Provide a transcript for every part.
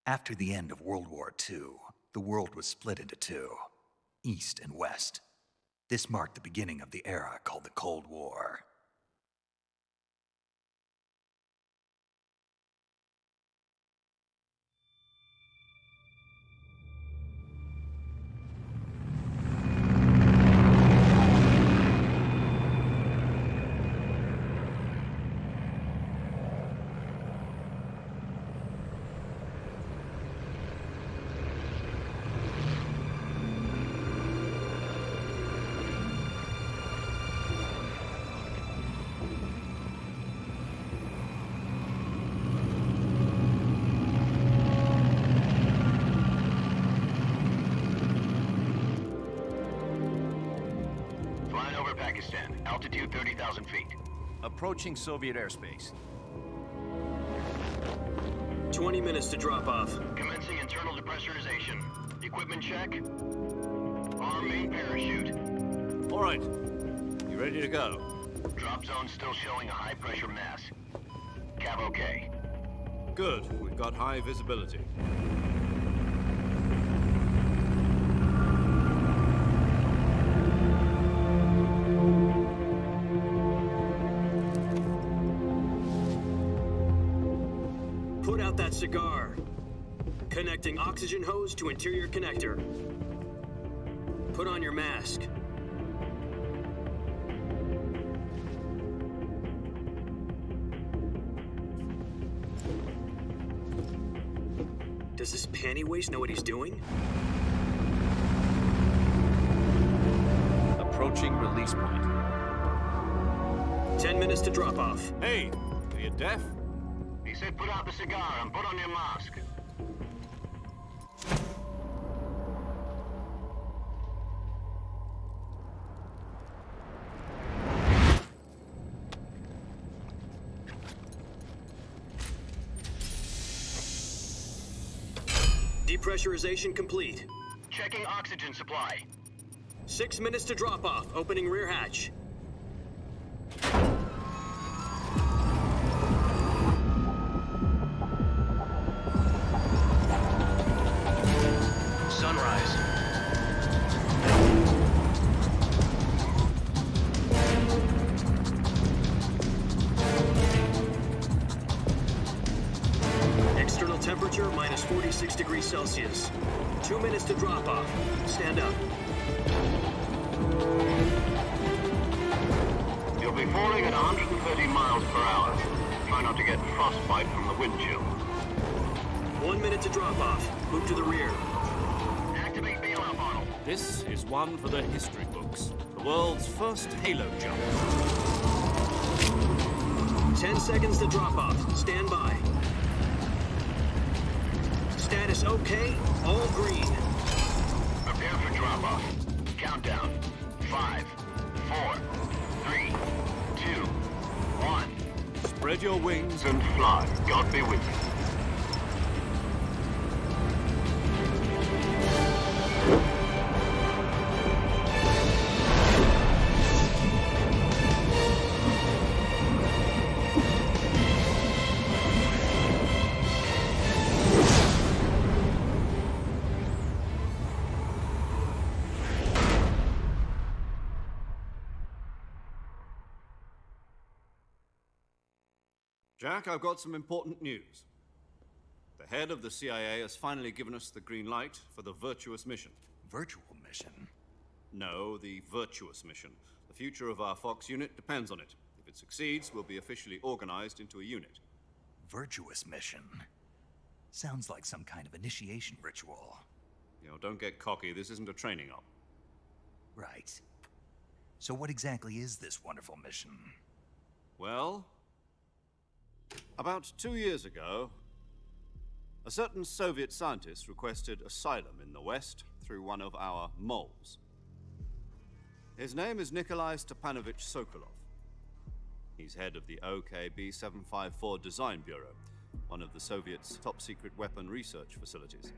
After the end of World War II, the world was split into two, East and West. This marked the beginning of the era called the Cold War. Pakistan, altitude 30,000 feet. Approaching Soviet airspace. 20 minutes to drop off. Commencing internal depressurization. Equipment check. Arm main parachute. All right. You ready to go? Drop zone still showing a high pressure mass. Cav okay. Good. We've got high visibility. Put out that cigar. Connecting oxygen hose to interior connector. Put on your mask. Does this panty waste know what he's doing? Approaching release point. 10 minutes to drop off. Hey, are you deaf? He said put out the cigar and put on your mask. Depressurization complete. Checking oxygen supply. 6 minutes to drop off. Opening rear hatch. Sunrise. External temperature minus 46 degrees Celsius. 2 minutes to drop off. Stand up. You'll be falling at 130 miles per hour. Try not to get frostbite from the wind chill. 1 minute to drop off. Move to the rear. Activate bailout model. This is one for the history books. The world's first halo jump. 10 seconds to drop off. Stand by. Status okay. All green. Prepare for drop-off. Countdown. 5, 4, 3, 2, 1. Spread your wings. And fly. God be with you. Jack, I've got some important news. The head of the CIA has finally given us the green light for the Virtuous mission. Virtual mission? No, the Virtuous mission. The future of our Fox unit depends on it. If it succeeds, we'll be officially organized into a unit. Virtuous mission? Sounds like some kind of initiation ritual. You know, don't get cocky. This isn't a training op. Right. So what exactly is this wonderful mission? Well, about 2 years ago, a certain Soviet scientist requested asylum in the West through one of our moles. His name is Nikolai Stepanovich Sokolov. He's head of the OKB-754 Design Bureau, one of the Soviets' top-secret weapon research facilities,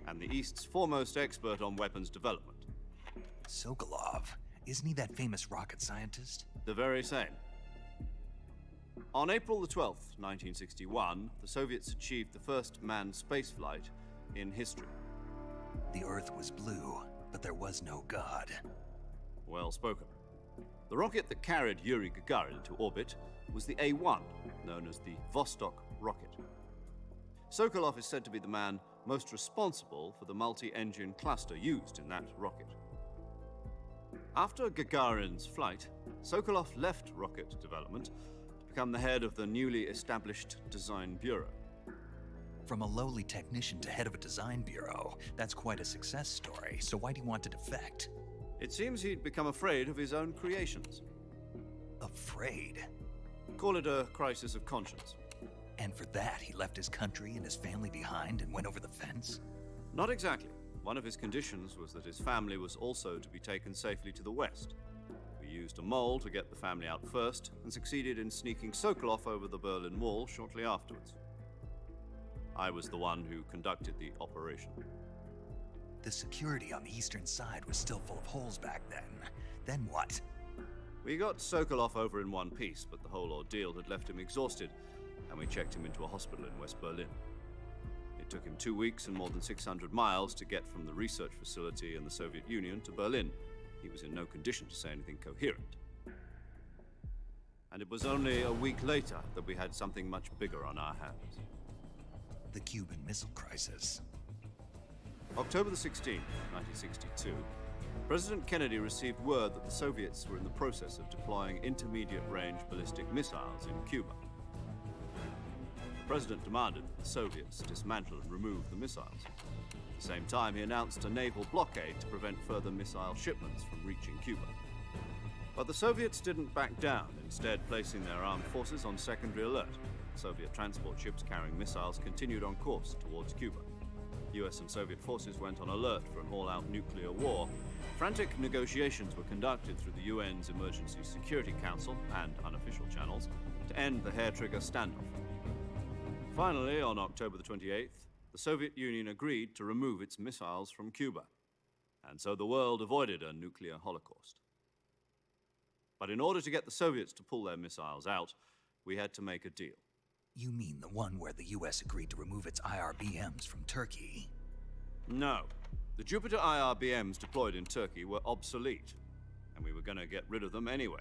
and the East's foremost expert on weapons development. Sokolov? Isn't he that famous rocket scientist? The very same. On April the 12th, 1961, the Soviets achieved the first manned spaceflight in history. The Earth was blue, but there was no God. Well spoken. The rocket that carried Yuri Gagarin into orbit was the A-1, known as the Vostok rocket. Sokolov is said to be the man most responsible for the multi-engine cluster used in that rocket. After Gagarin's flight, Sokolov left rocket development to become the head of the newly established Design Bureau. From a lowly technician to head of a design bureau, that's quite a success story, so why do you want to defect? It seems he'd become afraid of his own creations. Afraid? Call it a crisis of conscience. And for that, he left his country and his family behind and went over the fence? Not exactly. One of his conditions was that his family was also to be taken safely to the west. We used a mole to get the family out first and succeeded in sneaking Sokolov over the Berlin Wall shortly afterwards. I was the one who conducted the operation. The security on the eastern side was still full of holes back then. Then what? We got Sokolov over in one piece, but the whole ordeal had left him exhausted, and we checked him into a hospital in West Berlin. It took him 2 weeks and more than 600 miles to get from the research facility in the Soviet Union to Berlin. He was in no condition to say anything coherent. And it was only a week later that we had something much bigger on our hands. The Cuban Missile Crisis. October the 16th, 1962, President Kennedy received word that the Soviets were in the process of deploying intermediate-range ballistic missiles in Cuba. The President demanded that the Soviets dismantle and remove the missiles. At the same time, he announced a naval blockade to prevent further missile shipments from reaching Cuba. But the Soviets didn't back down, instead placing their armed forces on secondary alert. Soviet transport ships carrying missiles continued on course towards Cuba. US and Soviet forces went on alert for an all-out nuclear war. Frantic negotiations were conducted through the UN's Emergency Security Council and unofficial channels to end the hair-trigger standoff. Finally, on October the 28th, the Soviet Union agreed to remove its missiles from Cuba, and so the world avoided a nuclear holocaust. But in order to get the Soviets to pull their missiles out, we had to make a deal. You mean the one where the US agreed to remove its IRBMs from Turkey? No. The Jupiter IRBMs deployed in Turkey were obsolete, and we were going to get rid of them anyway.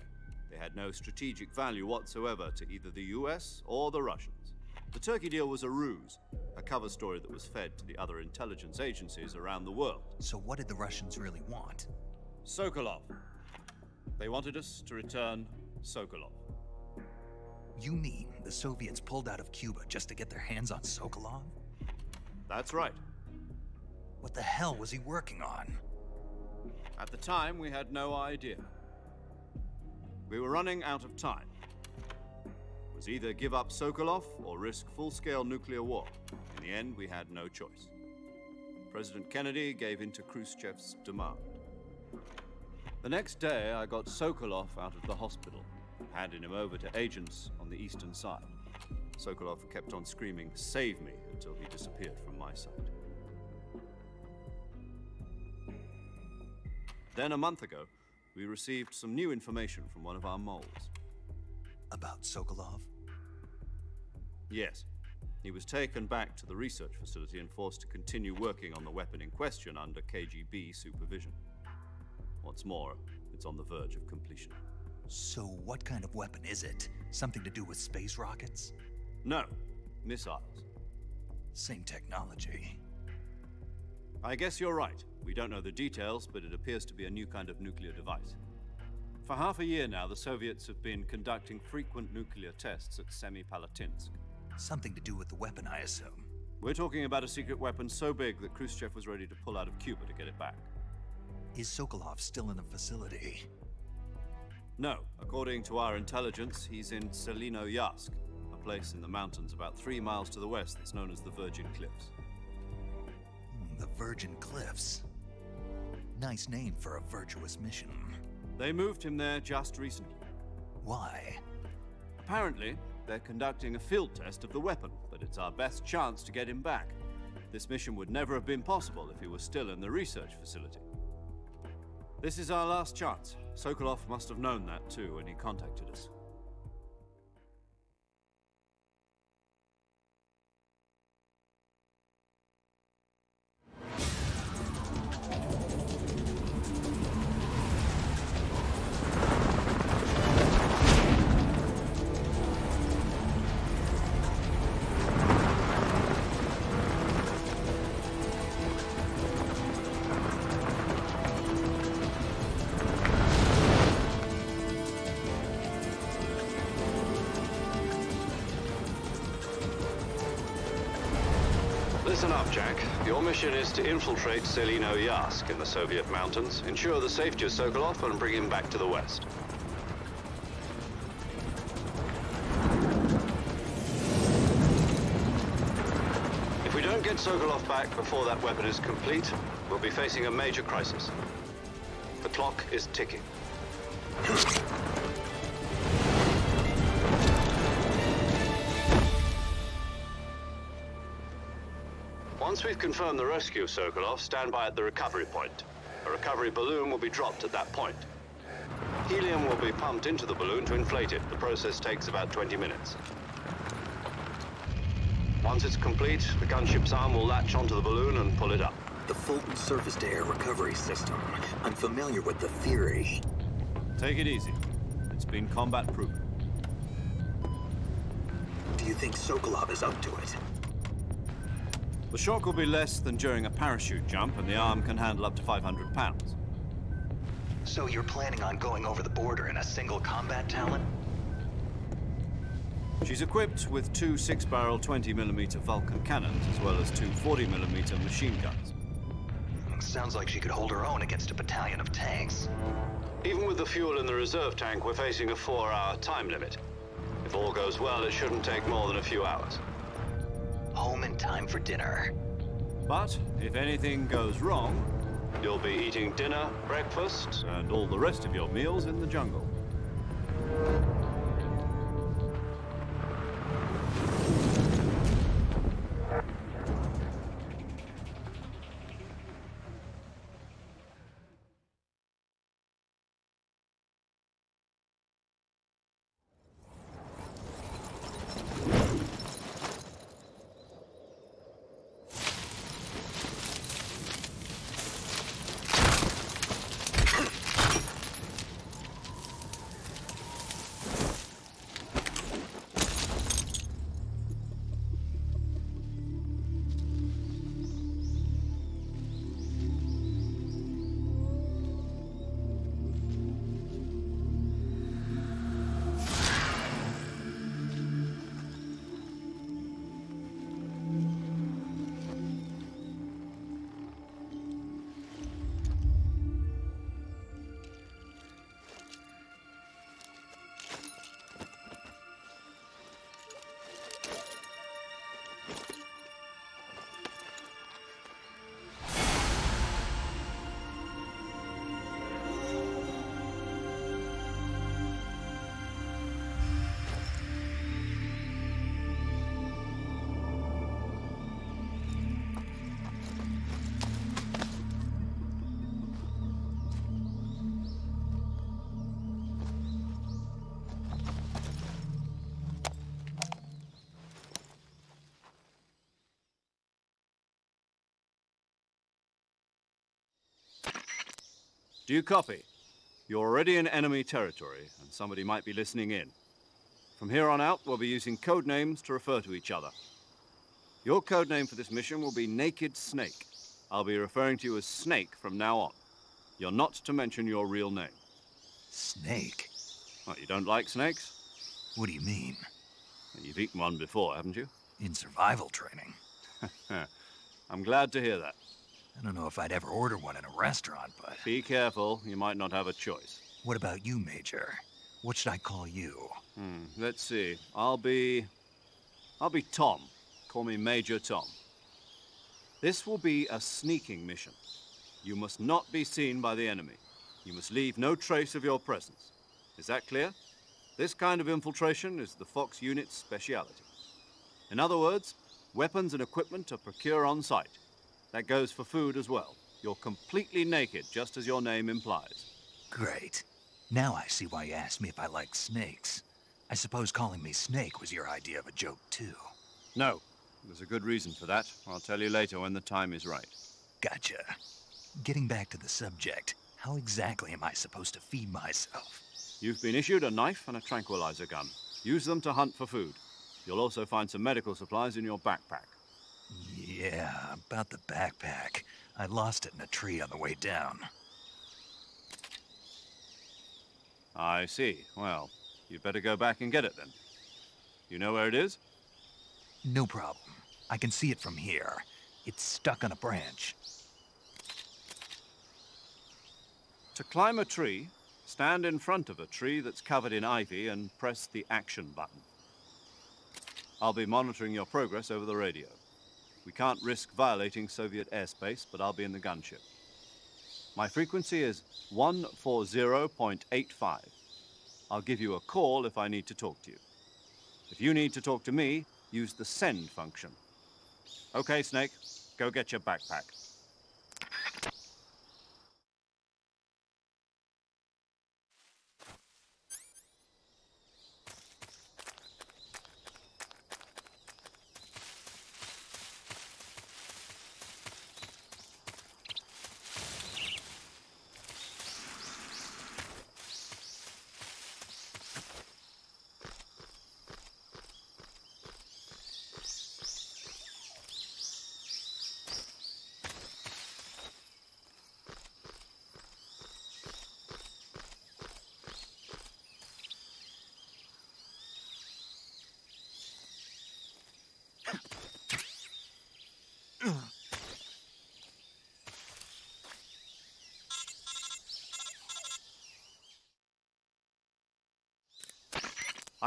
They had no strategic value whatsoever to either the US or the Russians. The Turkey deal was a ruse, a cover story that was fed to the other intelligence agencies around the world. So what did the Russians really want? Sokolov. They wanted us to return Sokolov. You mean the Soviets pulled out of Cuba just to get their hands on Sokolov? That's right. What the hell was he working on? At the time, we had no idea. We were running out of time. It was either give up Sokolov or risk full-scale nuclear war. In the end, we had no choice. President Kennedy gave in to Khrushchev's demand. The next day, I got Sokolov out of the hospital, handing him over to agents on the eastern side. Sokolov kept on screaming, "Save me," until he disappeared from my sight. Then a month ago, we received some new information from one of our moles. About Sokolov? Yes. He was taken back to the research facility and forced to continue working on the weapon in question under KGB supervision. What's more, it's on the verge of completion. So what kind of weapon is it? Something to do with space rockets? No, missiles. Same technology. I guess you're right. We don't know the details, but it appears to be a new kind of nuclear device. For half a year now, the Soviets have been conducting frequent nuclear tests at Semipalatinsk. Something to do with the weapon, I assume. We're talking about a secret weapon so big that Khrushchev was ready to pull out of Cuba to get it back. Is Sokolov still in the facility? No. According to our intelligence, he's in Selinoyarsk, a place in the mountains about 3 miles to the west that's known as the Virgin Cliffs. The Virgin Cliffs. Nice name for a virtuous mission. They moved him there just recently. Why? Apparently, they're conducting a field test of the weapon, but it's our best chance to get him back. This mission would never have been possible if he was still in the research facility. This is our last chance. Sokolov must have known that too when he contacted us. Listen up, Jack. Your mission is to infiltrate Selino Yask in the Soviet mountains, ensure the safety of Sokolov, and bring him back to the West. If we don't get Sokolov back before that weapon is complete, we'll be facing a major crisis. The clock is ticking. Once we've confirmed the rescue of Sokolov, stand by at the recovery point. A recovery balloon will be dropped at that point. Helium will be pumped into the balloon to inflate it. The process takes about 20 minutes. Once it's complete, the gunship's arm will latch onto the balloon and pull it up. The Fulton surface-to-air recovery system. I'm familiar with the theory. Take it easy. It's been combat-proven. Do you think Sokolov is up to it? The shock will be less than during a parachute jump, and the arm can handle up to 500 pounds. So you're planning on going over the border in a single combat Talon? She's equipped with two 6-barrel 20mm Vulcan cannons, as well as two 40mm machine guns. Sounds like she could hold her own against a battalion of tanks. Even with the fuel in the reserve tank, we're facing a 4-hour time limit. If all goes well, it shouldn't take more than a few hours. Home in time for dinner. But if anything goes wrong, you'll be eating dinner, breakfast, and all the rest of your meals in the jungle. Do you copy? You're already in enemy territory, and somebody might be listening in. From here on out, we'll be using code names to refer to each other. Your code name for this mission will be Naked Snake. I'll be referring to you as Snake from now on. You're not to mention your real name. Snake? What, you don't like snakes? What do you mean? You've eaten one before, haven't you? In survival training. I'm glad to hear that. I don't know if I'd ever order one in a restaurant, but... Be careful, you might not have a choice. What about you, Major? What should I call you? Let's see. I'll be Tom. Call me Major Tom. This will be a sneaking mission. You must not be seen by the enemy. You must leave no trace of your presence. Is that clear? This kind of infiltration is the Fox unit's speciality. In other words, weapons and equipment are procured on site. That goes for food as well. You're completely naked, just as your name implies. Great. Now I see why you asked me if I like snakes. I suppose calling me Snake was your idea of a joke, too. No. There's a good reason for that. I'll tell you later when the time is right. Gotcha. Getting back to the subject, how exactly am I supposed to feed myself? You've been issued a knife and a tranquilizer gun. Use them to hunt for food. You'll also find some medical supplies in your backpack. Yeah, about the backpack. I lost it in a tree on the way down. I see. Well, you'd better go back and get it then. You know where it is? No problem. I can see it from here. It's stuck on a branch. To climb a tree, stand in front of a tree that's covered in ivy and press the action button. I'll be monitoring your progress over the radio. We can't risk violating Soviet airspace, but I'll be in the gunship. My frequency is 140.85. I'll give you a call if I need to talk to you. If you need to talk to me, use the send function. Okay, Snake, go get your backpack.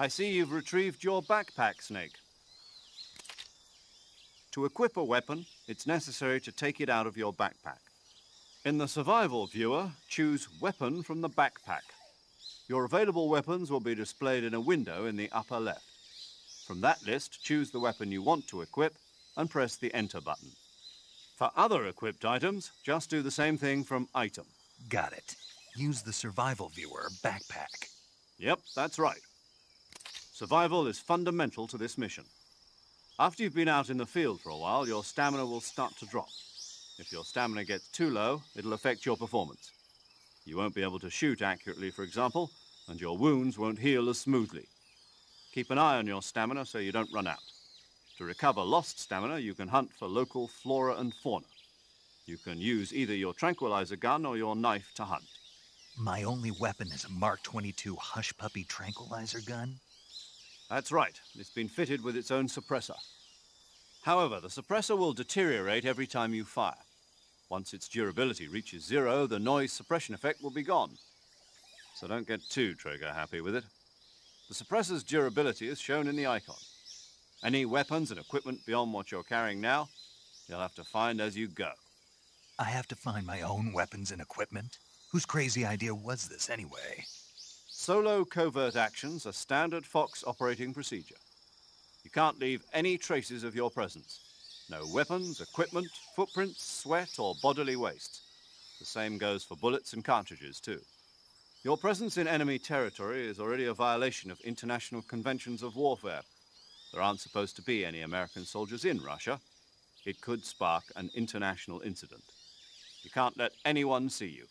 I see you've retrieved your backpack, Snake. To equip a weapon, it's necessary to take it out of your backpack. In the survival viewer, choose Weapon from the backpack. Your available weapons will be displayed in a window in the upper left. From that list, choose the weapon you want to equip and press the Enter button. For other equipped items, just do the same thing from Item. Got it. Use the survival viewer backpack. Yep, that's right. Survival is fundamental to this mission. After you've been out in the field for a while, your stamina will start to drop. If your stamina gets too low, it'll affect your performance. You won't be able to shoot accurately, for example, and your wounds won't heal as smoothly. Keep an eye on your stamina so you don't run out. To recover lost stamina, you can hunt for local flora and fauna. You can use either your tranquilizer gun or your knife to hunt. My only weapon is a Mark 22 Hush Puppy tranquilizer gun? That's right. It's been fitted with its own suppressor. However, the suppressor will deteriorate every time you fire. Once its durability reaches 0, the noise suppression effect will be gone. So don't get too trigger-happy with it. The suppressor's durability is shown in the icon. Any weapons and equipment beyond what you're carrying now, you'll have to find as you go. I have to find my own weapons and equipment? Whose crazy idea was this anyway? Solo covert actions are standard Fox operating procedure. You can't leave any traces of your presence. No weapons, equipment, footprints, sweat, or bodily waste. The same goes for bullets and cartridges, too. Your presence in enemy territory is already a violation of international conventions of warfare. There aren't supposed to be any American soldiers in Russia. It could spark an international incident. You can't let anyone see you.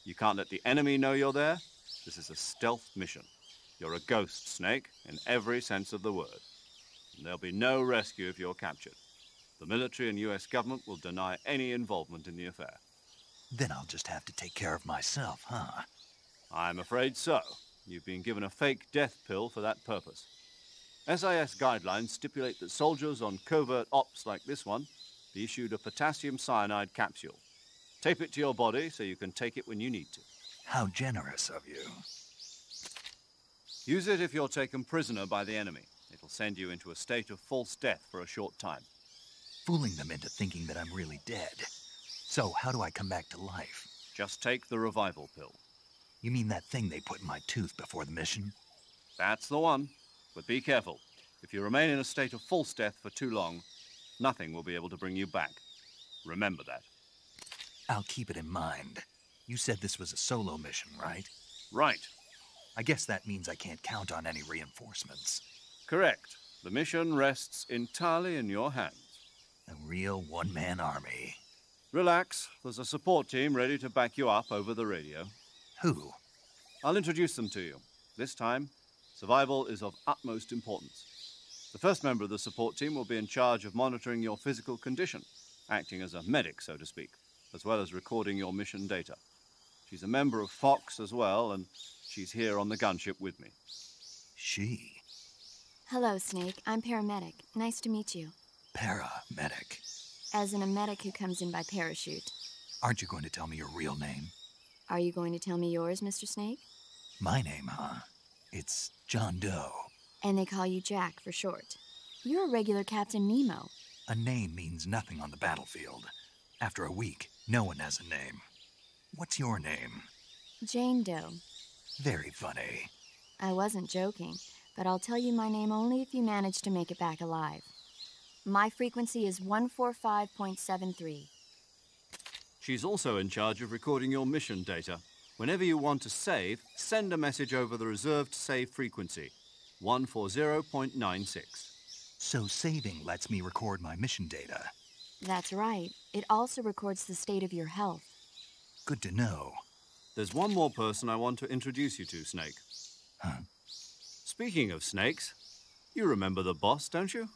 You can't let the enemy know you're there. This is a stealth mission. You're a ghost, Snake, in every sense of the word. And there'll be no rescue if you're captured. The military and US government will deny any involvement in the affair. Then I'll just have to take care of myself, huh? I'm afraid so. You've been given a fake death pill for that purpose. SIS guidelines stipulate that soldiers on covert ops like this one be issued a potassium cyanide capsule. Tape it to your body so you can take it when you need to. How generous of you. Use it if you're taken prisoner by the enemy. It'll send you into a state of false death for a short time. Fooling them into thinking that I'm really dead. So how do I come back to life? Just take the revival pill. You mean that thing they put in my tooth before the mission? That's the one. But be careful. If you remain in a state of false death for too long, nothing will be able to bring you back. Remember that. I'll keep it in mind. You said this was a solo mission, right? Right. I guess that means I can't count on any reinforcements. Correct. The mission rests entirely in your hands. A real one-man army. Relax. There's a support team ready to back you up over the radio. Who? I'll introduce them to you. This time, survival is of utmost importance. The first member of the support team will be in charge of monitoring your physical condition, acting as a medic, so to speak, as well as recording your mission data. She's a member of Fox as well, and she's here on the gunship with me. She? Hello, Snake. I'm paramedic. Nice to meet you. Paramedic. As in a medic who comes in by parachute. Aren't you going to tell me your real name? Are you going to tell me yours, Mr. Snake? My name, huh? It's John Doe. And they call you Jack for short. You're a regular Captain Nemo. A name means nothing on the battlefield. After a week, no one has a name. What's your name? Jane Doe. Very funny. I wasn't joking, but I'll tell you my name only if you manage to make it back alive. My frequency is 145.73. She's also in charge of recording your mission data. Whenever you want to save, send a message over the reserved save frequency, 140.96. So saving lets me record my mission data. That's right. It also records the state of your health. Good to know. There's one more person I want to introduce you to, Snake. Huh? Speaking of snakes, you remember the boss, don't you?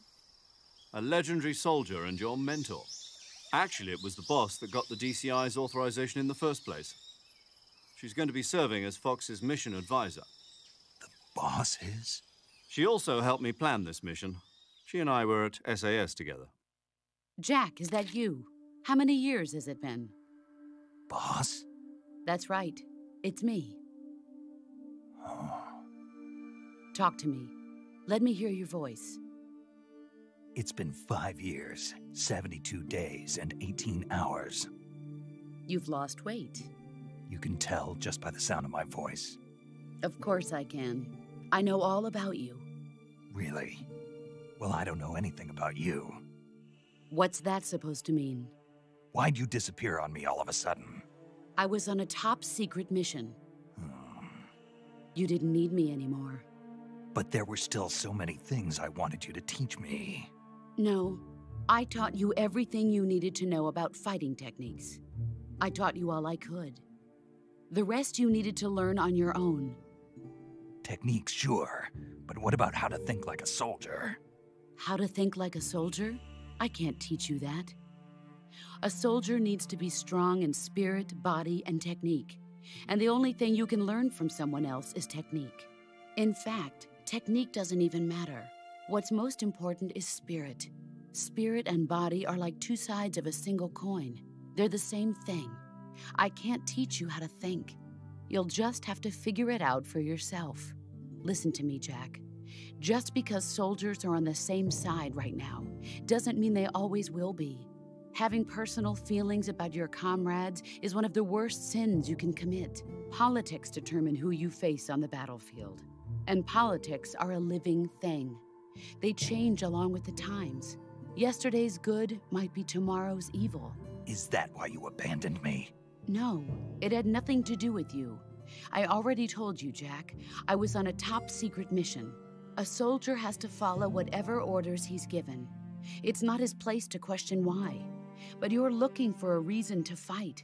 A legendary soldier and your mentor. Actually, it was the boss that got the DCI's authorization in the first place. She's going to be serving as Fox's mission advisor. The boss is? She also helped me plan this mission. She and I were at SAS together. Jack, is that you? How many years has it been? Boss? That's right. It's me. Oh. Talk to me. Let me hear your voice. It's been 5 years, 72 days, and 18 hours. You've lost weight. You can tell just by the sound of my voice. Of course I can. I know all about you. Really? Well, I don't know anything about you. What's that supposed to mean? Why'd you disappear on me all of a sudden? I was on a top-secret mission. You didn't need me anymore. But there were still so many things I wanted you to teach me. No, I taught you everything you needed to know about fighting techniques. I taught you all I could. The rest you needed to learn on your own. Techniques, sure. But what about how to think like a soldier? How to think like a soldier? I can't teach you that. A soldier needs to be strong in spirit, body, and technique. And the only thing you can learn from someone else is technique. In fact, technique doesn't even matter. What's most important is spirit. Spirit and body are like two sides of a single coin. They're the same thing. I can't teach you how to think. You'll just have to figure it out for yourself. Listen to me, Jack. Just because soldiers are on the same side right now doesn't mean they always will be. Having personal feelings about your comrades is one of the worst sins you can commit. Politics determine who you face on the battlefield. And politics are a living thing. They change along with the times. Yesterday's good might be tomorrow's evil. Is that why you abandoned me? No, it had nothing to do with you. I already told you, Jack. I was on a top-secret mission. A soldier has to follow whatever orders he's given. It's not his place to question why. But you're looking for a reason to fight.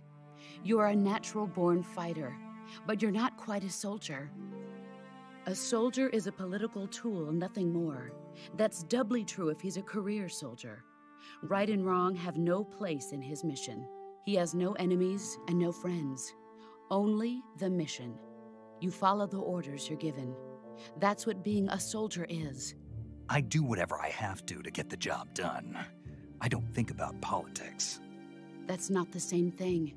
You're a natural-born fighter, but you're not quite a soldier. A soldier is a political tool, nothing more. That's doubly true if he's a career soldier. Right and wrong have no place in his mission. He has no enemies and no friends. Only the mission. You follow the orders you're given. That's what being a soldier is. I do whatever I have to get the job done. I don't think about politics. That's not the same thing.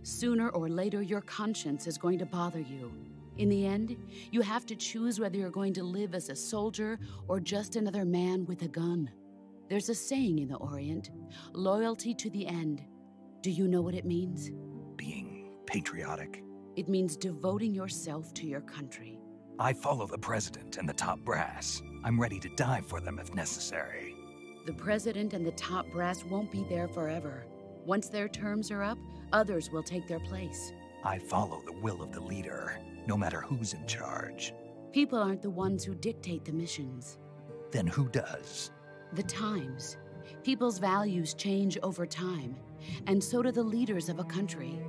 Sooner or later, your conscience is going to bother you. In the end, you have to choose whether you're going to live as a soldier or just another man with a gun. There's a saying in the Orient, loyalty to the end. Do you know what it means? Being patriotic. It means devoting yourself to your country. I follow the president and the top brass. I'm ready to die for them if necessary. The president and the top brass won't be there forever. Once their terms are up, others will take their place. I follow the will of the leader, no matter who's in charge. People aren't the ones who dictate the missions. Then who does? The times. People's values change over time, and so do the leaders of a country.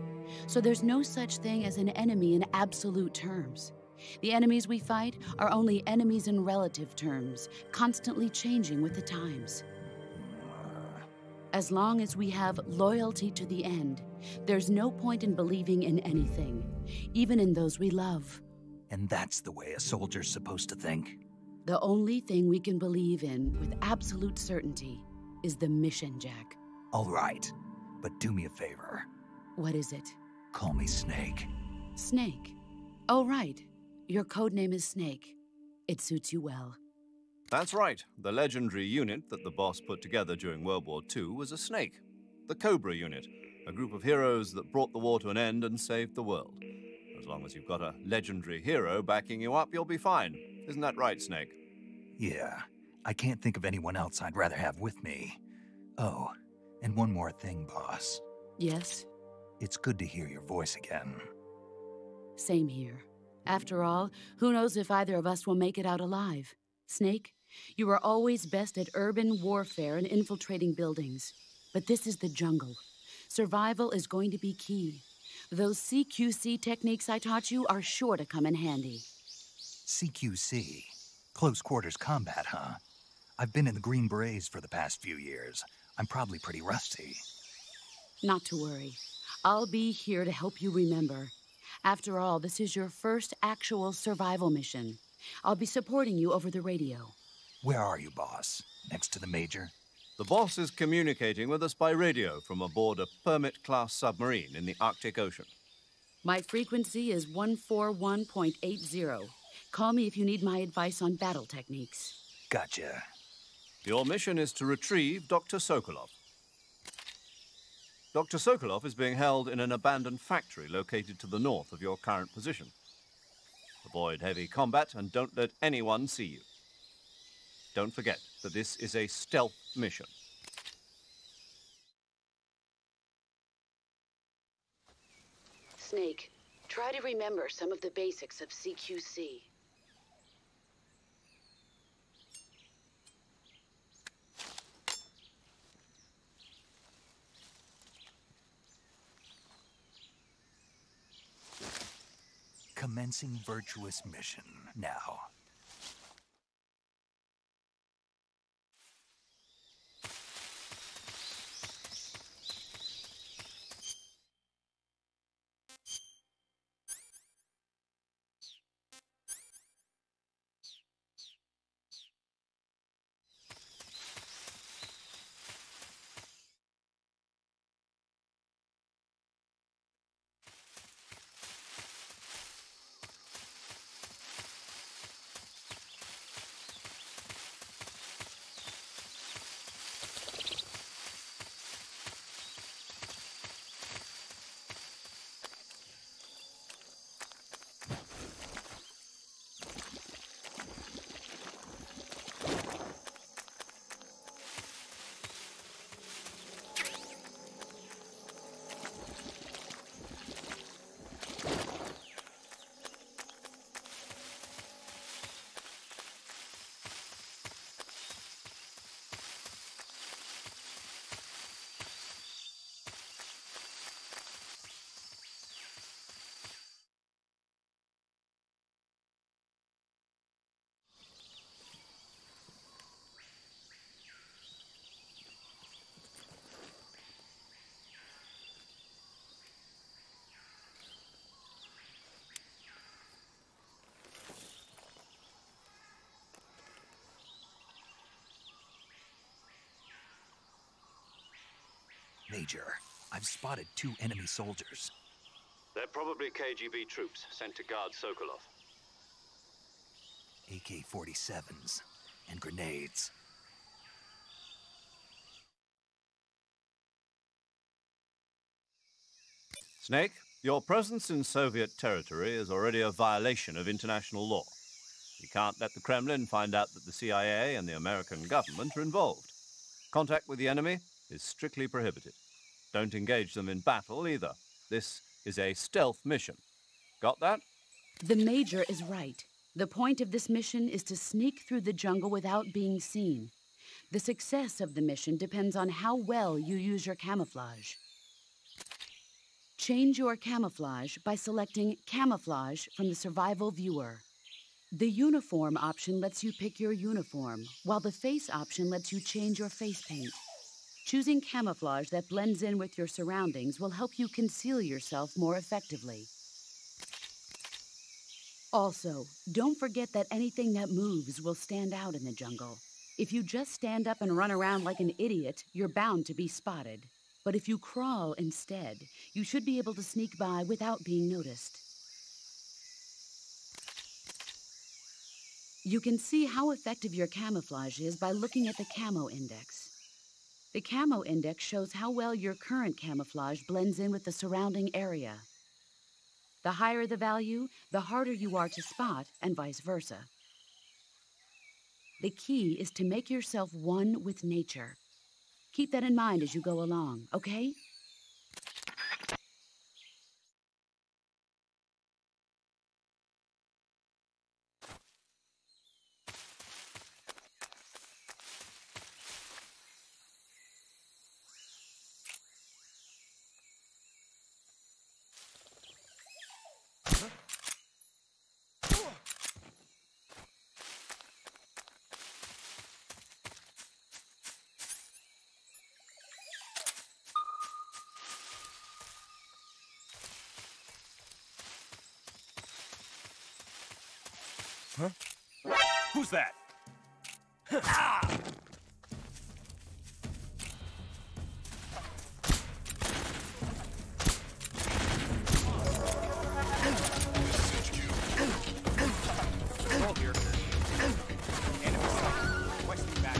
So there's no such thing as an enemy in absolute terms. The enemies we fight are only enemies in relative terms, constantly changing with the times. As long as we have loyalty to the end, there's no point in believing in anything, even in those we love. And that's the way a soldier's supposed to think? The only thing we can believe in with absolute certainty is the mission, Jack. All right, but do me a favor. What is it? Call me Snake. Snake. Oh, right. Your code name is Snake. It suits you well. That's right. The legendary unit that the boss put together during World War II was a snake. The Cobra unit, a group of heroes that brought the war to an end and saved the world. As long as you've got a legendary hero backing you up, you'll be fine. Isn't that right, Snake? Yeah, I can't think of anyone else I'd rather have with me. Oh, and one more thing, boss. Yes? It's good to hear your voice again. Same here. After all, who knows if either of us will make it out alive? Snake, you are always best at urban warfare and infiltrating buildings. But this is the jungle. Survival is going to be key. Those CQC techniques I taught you are sure to come in handy. CQC? Close quarters combat, huh? I've been in the Green Berets for the past few years. I'm probably pretty rusty. Not to worry. I'll be here to help you remember. After all, this is your first actual survival mission. I'll be supporting you over the radio. Where are you, boss? Next to the Major? The boss is communicating with us by radio from aboard a Permit-class submarine in the Arctic Ocean. My frequency is 141.80. Call me if you need my advice on battle techniques. Gotcha. Your mission is to retrieve Dr. Sokolov. Dr. Sokolov is being held in an abandoned factory located to the north of your current position. Avoid heavy combat and don't let anyone see you. Don't forget that this is a stealth mission. Snake, try to remember some of the basics of CQC. Commencing virtuous mission now. Major, I've spotted 2 enemy soldiers. They're probably KGB troops sent to guard Sokolov. AK-47s and grenades. Snake, your presence in Soviet territory is already a violation of international law. You can't let the Kremlin find out that the CIA and the American government are involved. Contact with the enemy is strictly prohibited. Don't engage them in battle either. This is a stealth mission. Got that? The Major is right. The point of this mission is to sneak through the jungle without being seen. The success of the mission depends on how well you use your camouflage. Change your camouflage by selecting Camouflage from the Survival Viewer. The Uniform option lets you pick your uniform, while the Face option lets you change your face paint. Choosing camouflage that blends in with your surroundings will help you conceal yourself more effectively. Also, don't forget that anything that moves will stand out in the jungle. If you just stand up and run around like an idiot, you're bound to be spotted. But if you crawl instead, you should be able to sneak by without being noticed. You can see how effective your camouflage is by looking at the camo index. The camo index shows how well your current camouflage blends in with the surrounding area. The higher the value, the harder you are to spot, and vice versa. The key is to make yourself one with nature. Keep that in mind as you go along, okay? Huh? Who's that? Ah! Hold here. Enemy sighted. Requesting back.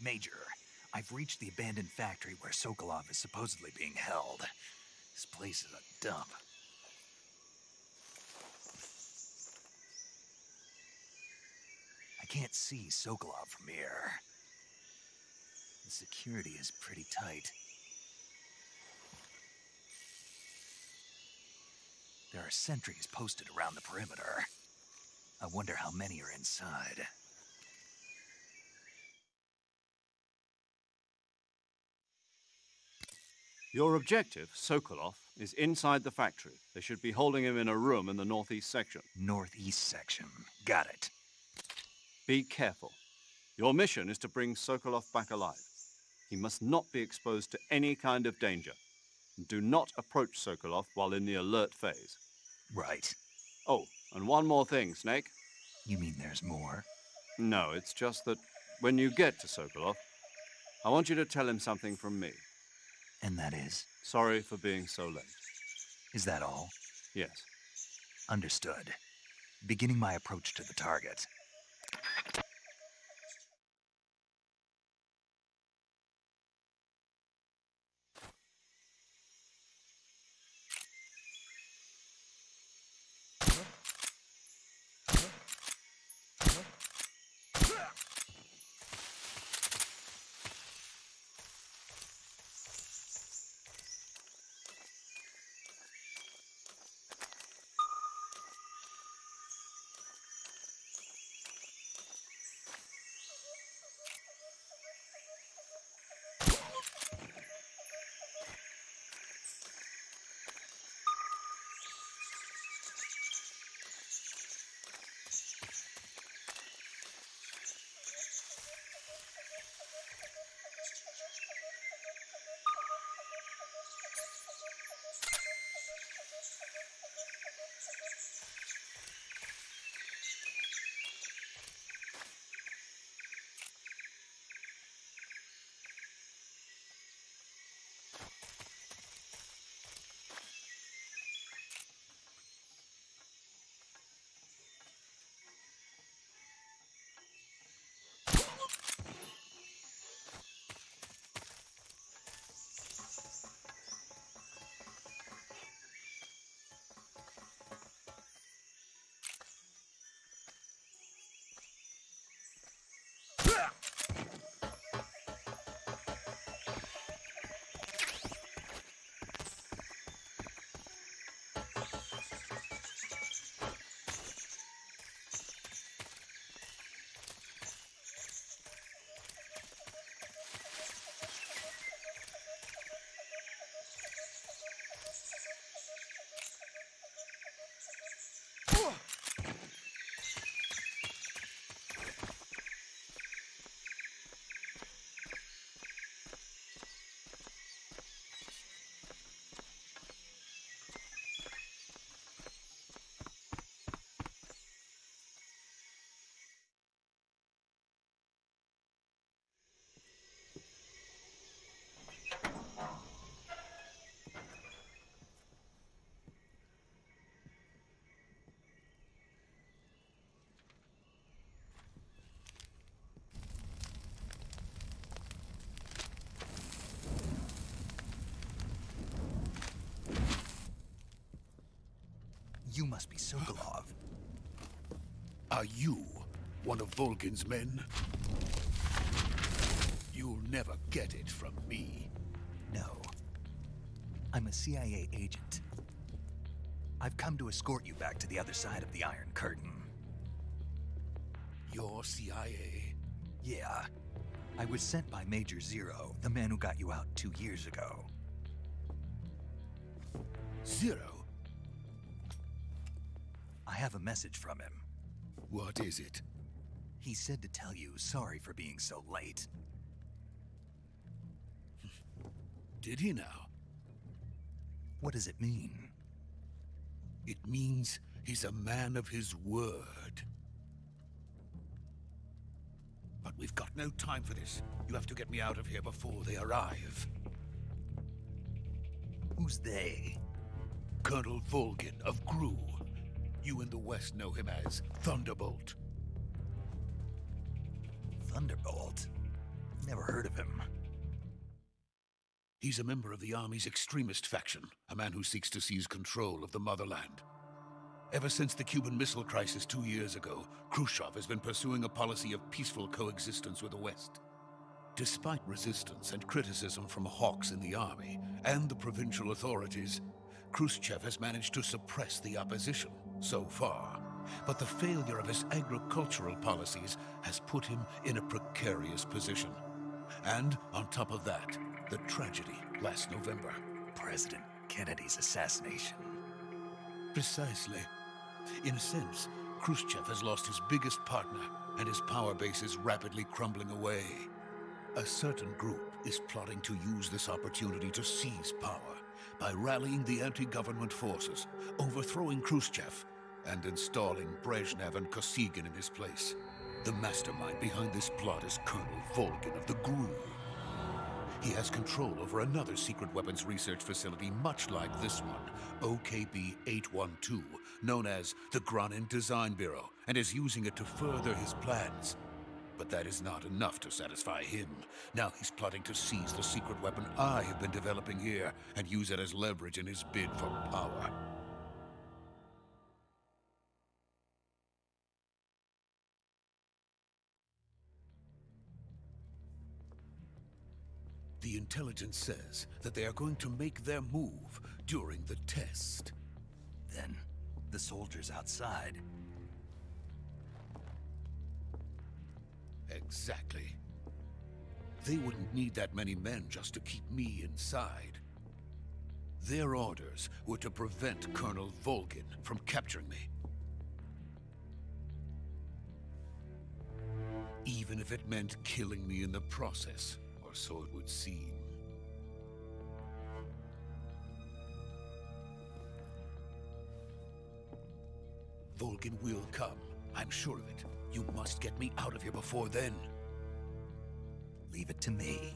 Major, I've reached the abandoned factory where Sokolov is supposedly being held. This place is a dump. I can't see Sokolov from here. The security is pretty tight. There are sentries posted around the perimeter. I wonder how many are inside. Your objective, Sokolov, is inside the factory. They should be holding him in a room in the northeast section. Northeast section. Got it. Be careful. Your mission is to bring Sokolov back alive. He must not be exposed to any kind of danger. And do not approach Sokolov while in the alert phase. Right. Oh, and one more thing, Snake. You mean there's more? No, it's just that when you get to Sokolov, I want you to tell him something from me. And that is? Sorry for being so late. Is that all? Yes. Understood. Beginning my approach to the target. You must be Sokolov. Are you one of Volgin's men? You'll never get it from me. No. I'm a CIA agent. I've come to escort you back to the other side of the Iron Curtain. You're CIA? Yeah. I was sent by Major Zero, the man who got you out 2 years ago. Zero? I have a message from him. What is it? He said to tell you sorry for being so late. Did he now? What does it mean? It means he's a man of his word. But we've got no time for this. You have to get me out of here before they arrive. Who's they? Colonel Volgin of GRU. You in the West know him as Thunderbolt. Thunderbolt? Never heard of him. He's a member of the Army's extremist faction, a man who seeks to seize control of the motherland. Ever since the Cuban Missile Crisis 2 years ago, Khrushchev has been pursuing a policy of peaceful coexistence with the West. Despite resistance and criticism from hawks in the Army and the provincial authorities, Khrushchev has managed to suppress the opposition so far. But the failure of his agricultural policies has put him in a precarious position. And on top of that, the tragedy last November. President Kennedy's assassination. Precisely. In a sense, Khrushchev has lost his biggest partner, and his power base is rapidly crumbling away. A certain group is plotting to use this opportunity to seize power by rallying the anti-government forces, overthrowing Khrushchev, and installing Brezhnev and Kosygin in his place. The mastermind behind this plot is Colonel Volgin of the GRU. He has control over another secret weapons research facility much like this one, OKB-812, known as the Granin Design Bureau, and is using it to further his plans. But that is not enough to satisfy him. Now he's plotting to seize the secret weapon I have been developing here and use it as leverage in his bid for power. The intelligence says that they are going to make their move during the test. Then, the soldiers outside. Exactly. They wouldn't need that many men just to keep me inside. Their orders were to prevent Colonel Volgin from capturing me. Even if it meant killing me in the process, or so it would seem. Volgin will come. I'm sure of it. You must get me out of here before then. Leave it to me.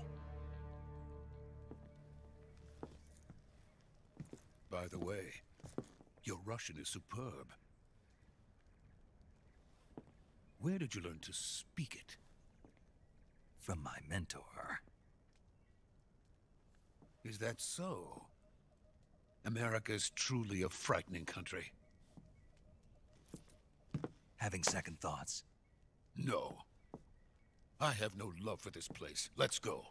By the way, your Russian is superb. Where did you learn to speak it? From my mentor. Is that so? America is truly a frightening country. Having second thoughts? No. I have no love for this place. Let's go.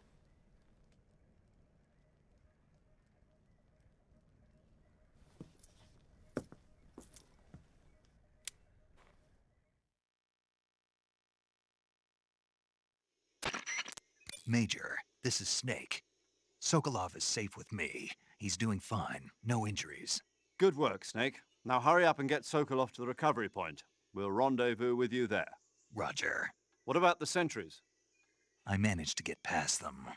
Major, this is Snake. Sokolov is safe with me. He's doing fine. No injuries. Good work, Snake. Now hurry up and get Sokolov to the recovery point. We'll rendezvous with you there. Roger. What about the sentries? I managed to get past them.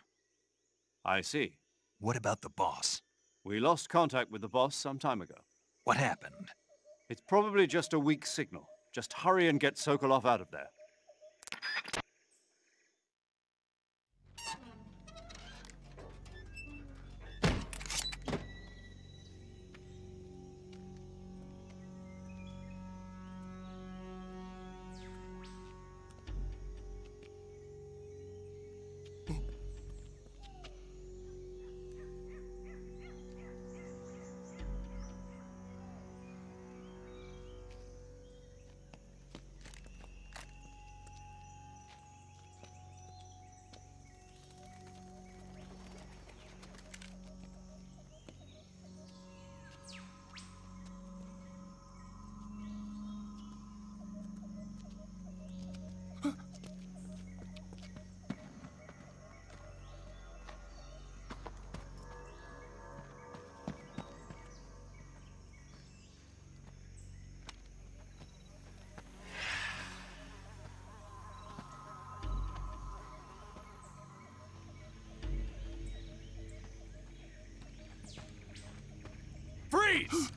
I see. What about the boss? We lost contact with the boss some time ago. What happened? It's probably just a weak signal. Just hurry and get Sokolov out of there. Freeze!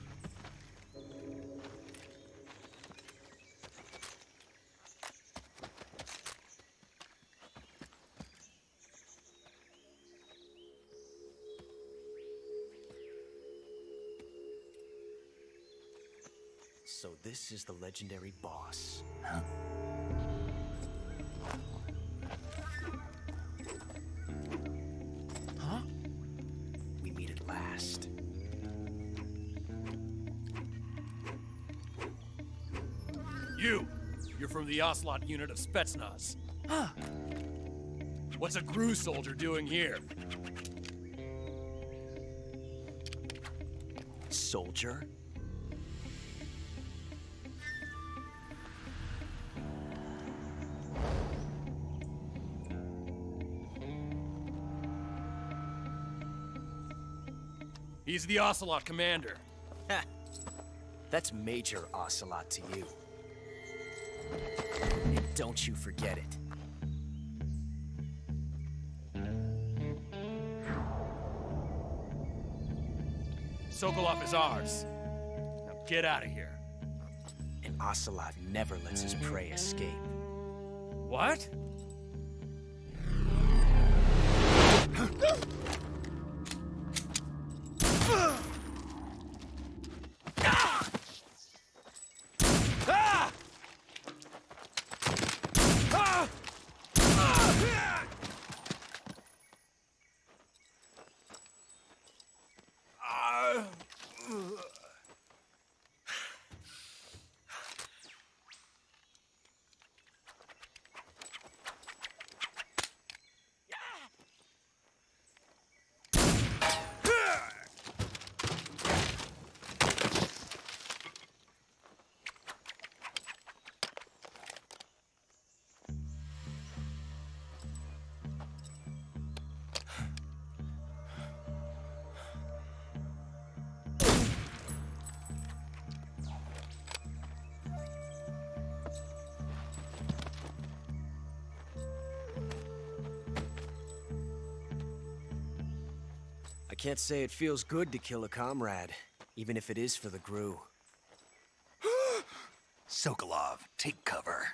So this is the legendary boss. Huh? Huh? We meet at last. You're from the Ocelot unit of Spetsnaz. Huh. What's a GRU soldier doing here? Soldier? He's the Ocelot commander. Ha! That's Major Ocelot to you. And don't you forget it. Sokolov is ours. Now get out of here. And Ocelot never lets his prey escape. What? I can't say it feels good to kill a comrade, even if it is for the Gru. Sokolov, take cover.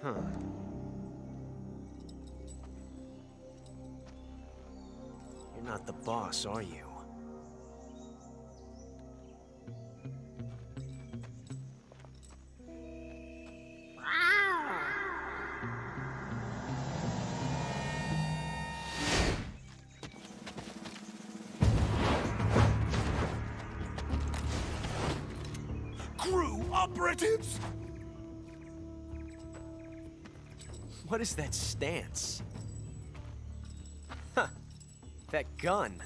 Huh. You're not the boss, are you? Gru operatives! What is that stance? Huh. That gun.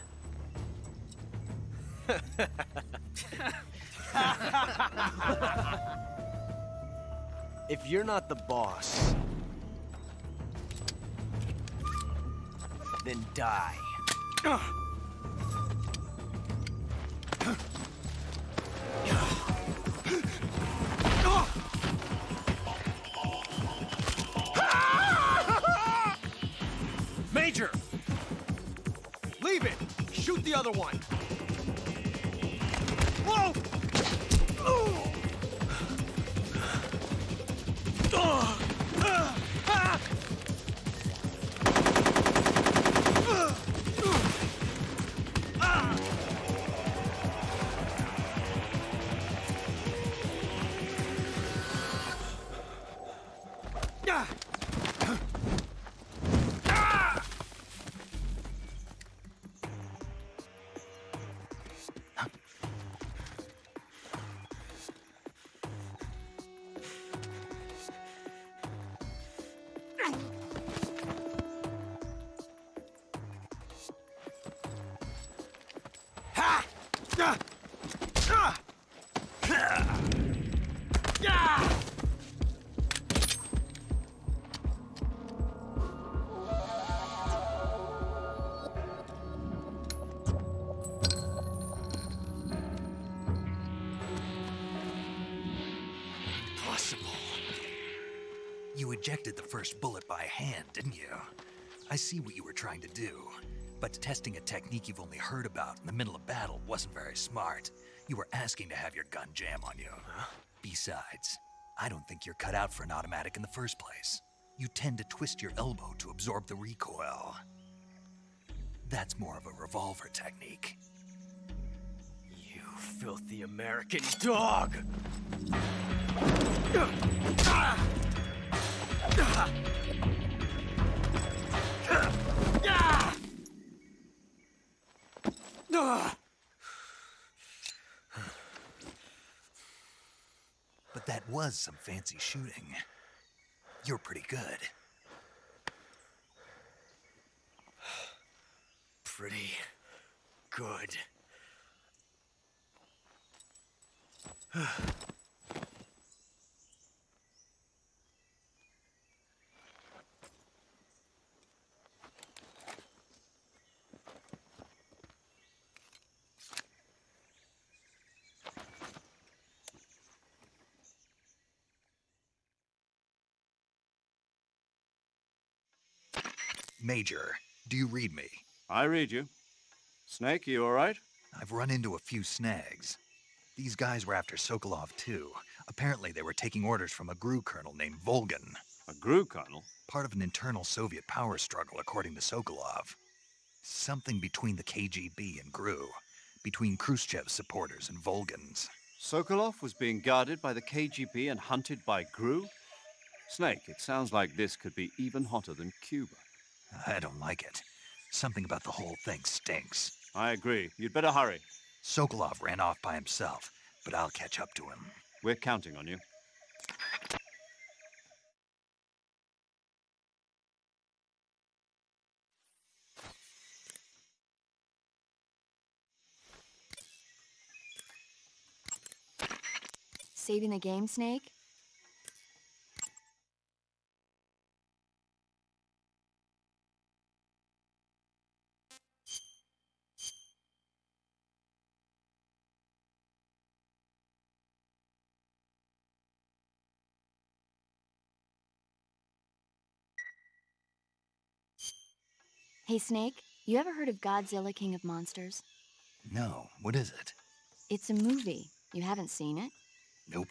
If you're not the boss, then die. Major! Leave it! Shoot the other one! Whoa! You ejected the first bullet by hand, didn't you? I see what you were trying to do, but testing a technique you've only heard about in the middle of battle wasn't very smart. You were asking to have your gun jam on you. Besides, I don't think you're cut out for an automatic in the first place. You tend to twist your elbow to absorb the recoil. That's more of a revolver technique. You filthy American dog! But that was some fancy shooting. You're pretty good. Pretty good. Major, do you read me? I read you. Snake, you all right? I've run into a few snags. These guys were after Sokolov, too. Apparently they were taking orders from a GRU colonel named Volgan. A GRU colonel? Part of an internal Soviet power struggle, according to Sokolov. Something between the KGB and GRU. Between Khrushchev's supporters and Volgan's. Sokolov was being guarded by the KGB and hunted by GRU? Snake, it sounds like this could be even hotter than Cuba. I don't like it. Something about the whole thing stinks. I agree. You'd better hurry. Sokolov ran off by himself, but I'll catch up to him. We're counting on you. Saving the game, Snake? Hey, Snake, you ever heard of Godzilla, King of Monsters? No, what is it? It's a movie. You haven't seen it? Nope.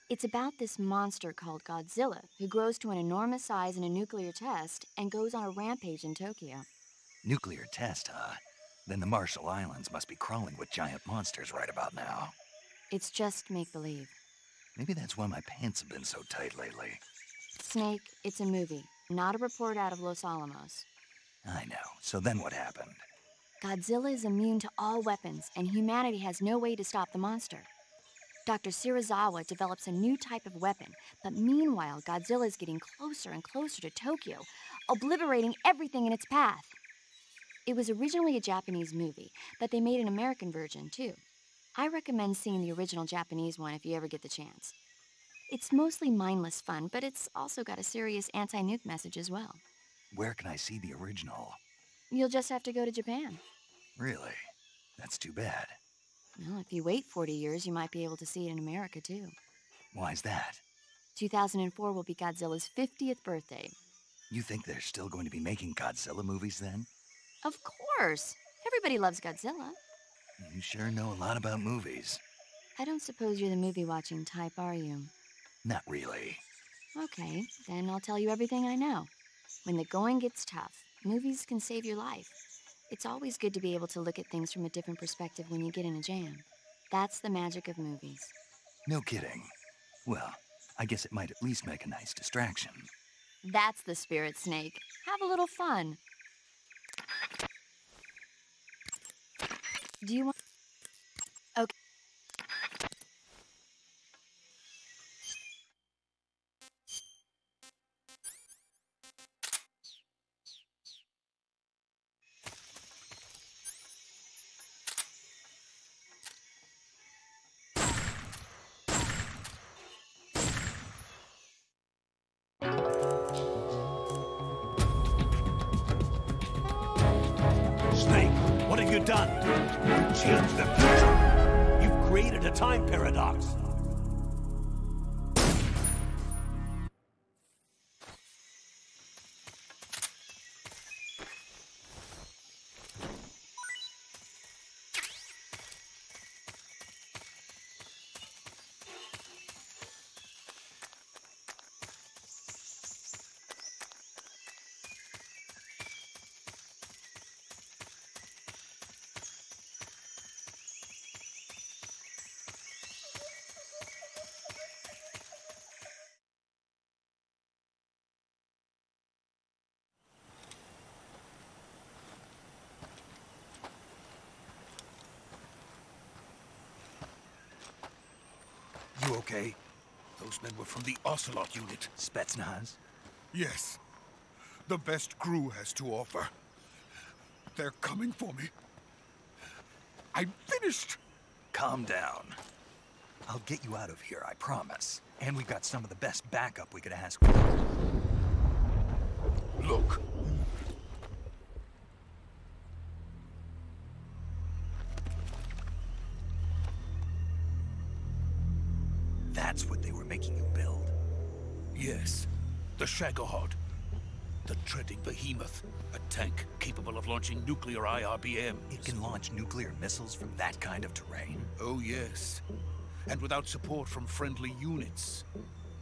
It's about this monster called Godzilla, who grows to an enormous size in a nuclear test and goes on a rampage in Tokyo. Nuclear test, huh? Then the Marshall Islands must be crawling with giant monsters right about now. It's just make-believe. Maybe that's why my pants have been so tight lately. Snake, it's a movie, not a report out of Los Alamos. I know. So then what happened? Godzilla is immune to all weapons, and humanity has no way to stop the monster. Dr. Shirazawa develops a new type of weapon, but meanwhile, Godzilla is getting closer and closer to Tokyo, obliterating everything in its path. It was originally a Japanese movie, but they made an American version, too. I recommend seeing the original Japanese one if you ever get the chance. It's mostly mindless fun, but it's also got a serious anti-nuke message as well. Where can I see the original? You'll just have to go to Japan. Really? That's too bad. Well, if you wait 40 years, you might be able to see it in America, too. Why's that? 2004 will be Godzilla's 50th birthday. You think they're still going to be making Godzilla movies then? Of course! Everybody loves Godzilla. You sure know a lot about movies. I don't suppose you're the movie-watching type, are you? Not really. Okay, then I'll tell you everything I know. When the going gets tough, movies can save your life. It's always good to be able to look at things from a different perspective when you get in a jam. That's the magic of movies. No kidding. Well, I guess it might at least make a nice distraction. That's the spirit, Snake. Have a little fun. Do you want... Okay. Snake, what have you done? You've changed the future. You've created a time paradox. You okay? Those men were from the Ocelot unit. Spetsnaz? Yes. The best GRU has to offer. They're coming for me. I'm finished. Calm down. I'll get you out of here, I promise. And we've got some of the best backup we could ask for. Look. That's what they were making you build? Yes. The Shagohod. The Treading Behemoth, a tank capable of launching nuclear IRBMs. It can launch nuclear missiles from that kind of terrain? Oh, yes. And without support from friendly units.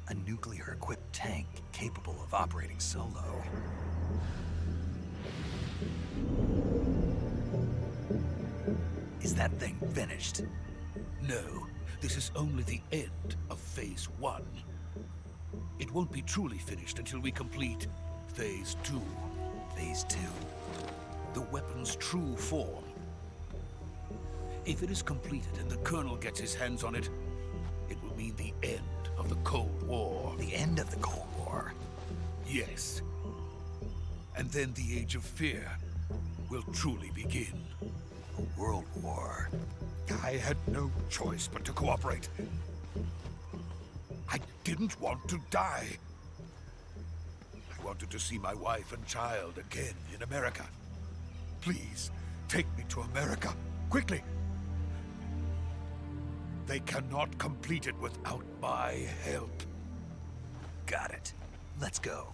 A nuclear-equipped tank capable of operating solo. Is that thing finished? No, this is only the end of Phase 1. It won't be truly finished until we complete Phase 2. Phase 2? The weapon's true form. If it is completed and the Colonel gets his hands on it, it will mean the end of the Cold War. The end of the Cold War? Yes. And then the Age of Fear will truly begin. A world war. I had no choice but to cooperate. I didn't want to die. I wanted to see my wife and child again in America. Please, take me to America, quickly. They cannot complete it without my help. Got it. Let's go.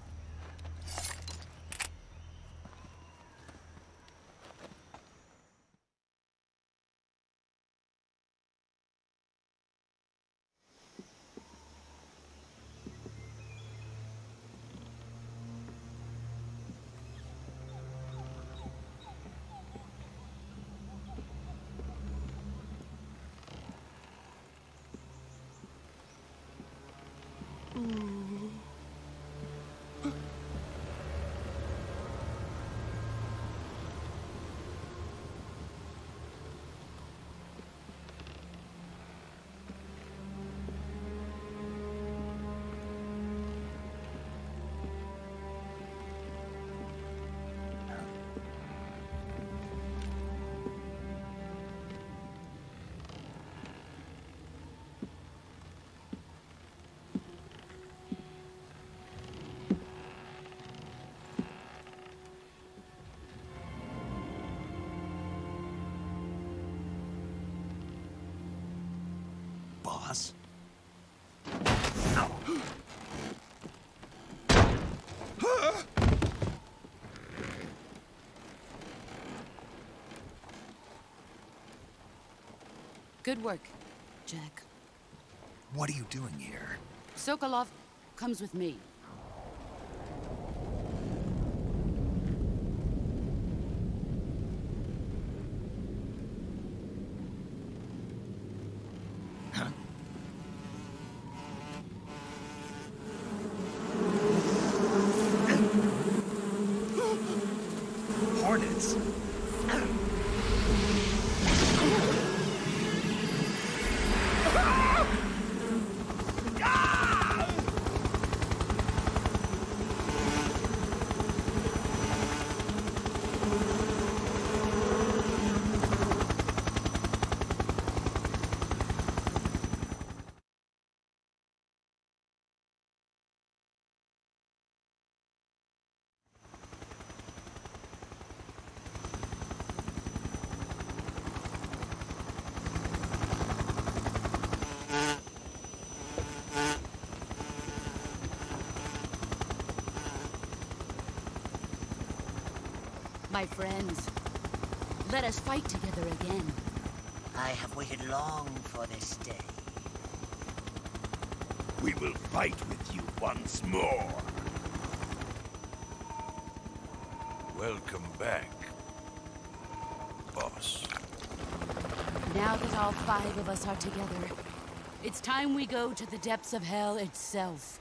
Boss? Good work, Jack. What are you doing here? Sokolov comes with me. Hornets? My friends, let us fight together again. I have waited long for this day. We will fight with you once more. Welcome back, boss. Now that all 5 of us are together, it's time we go to the depths of hell itself.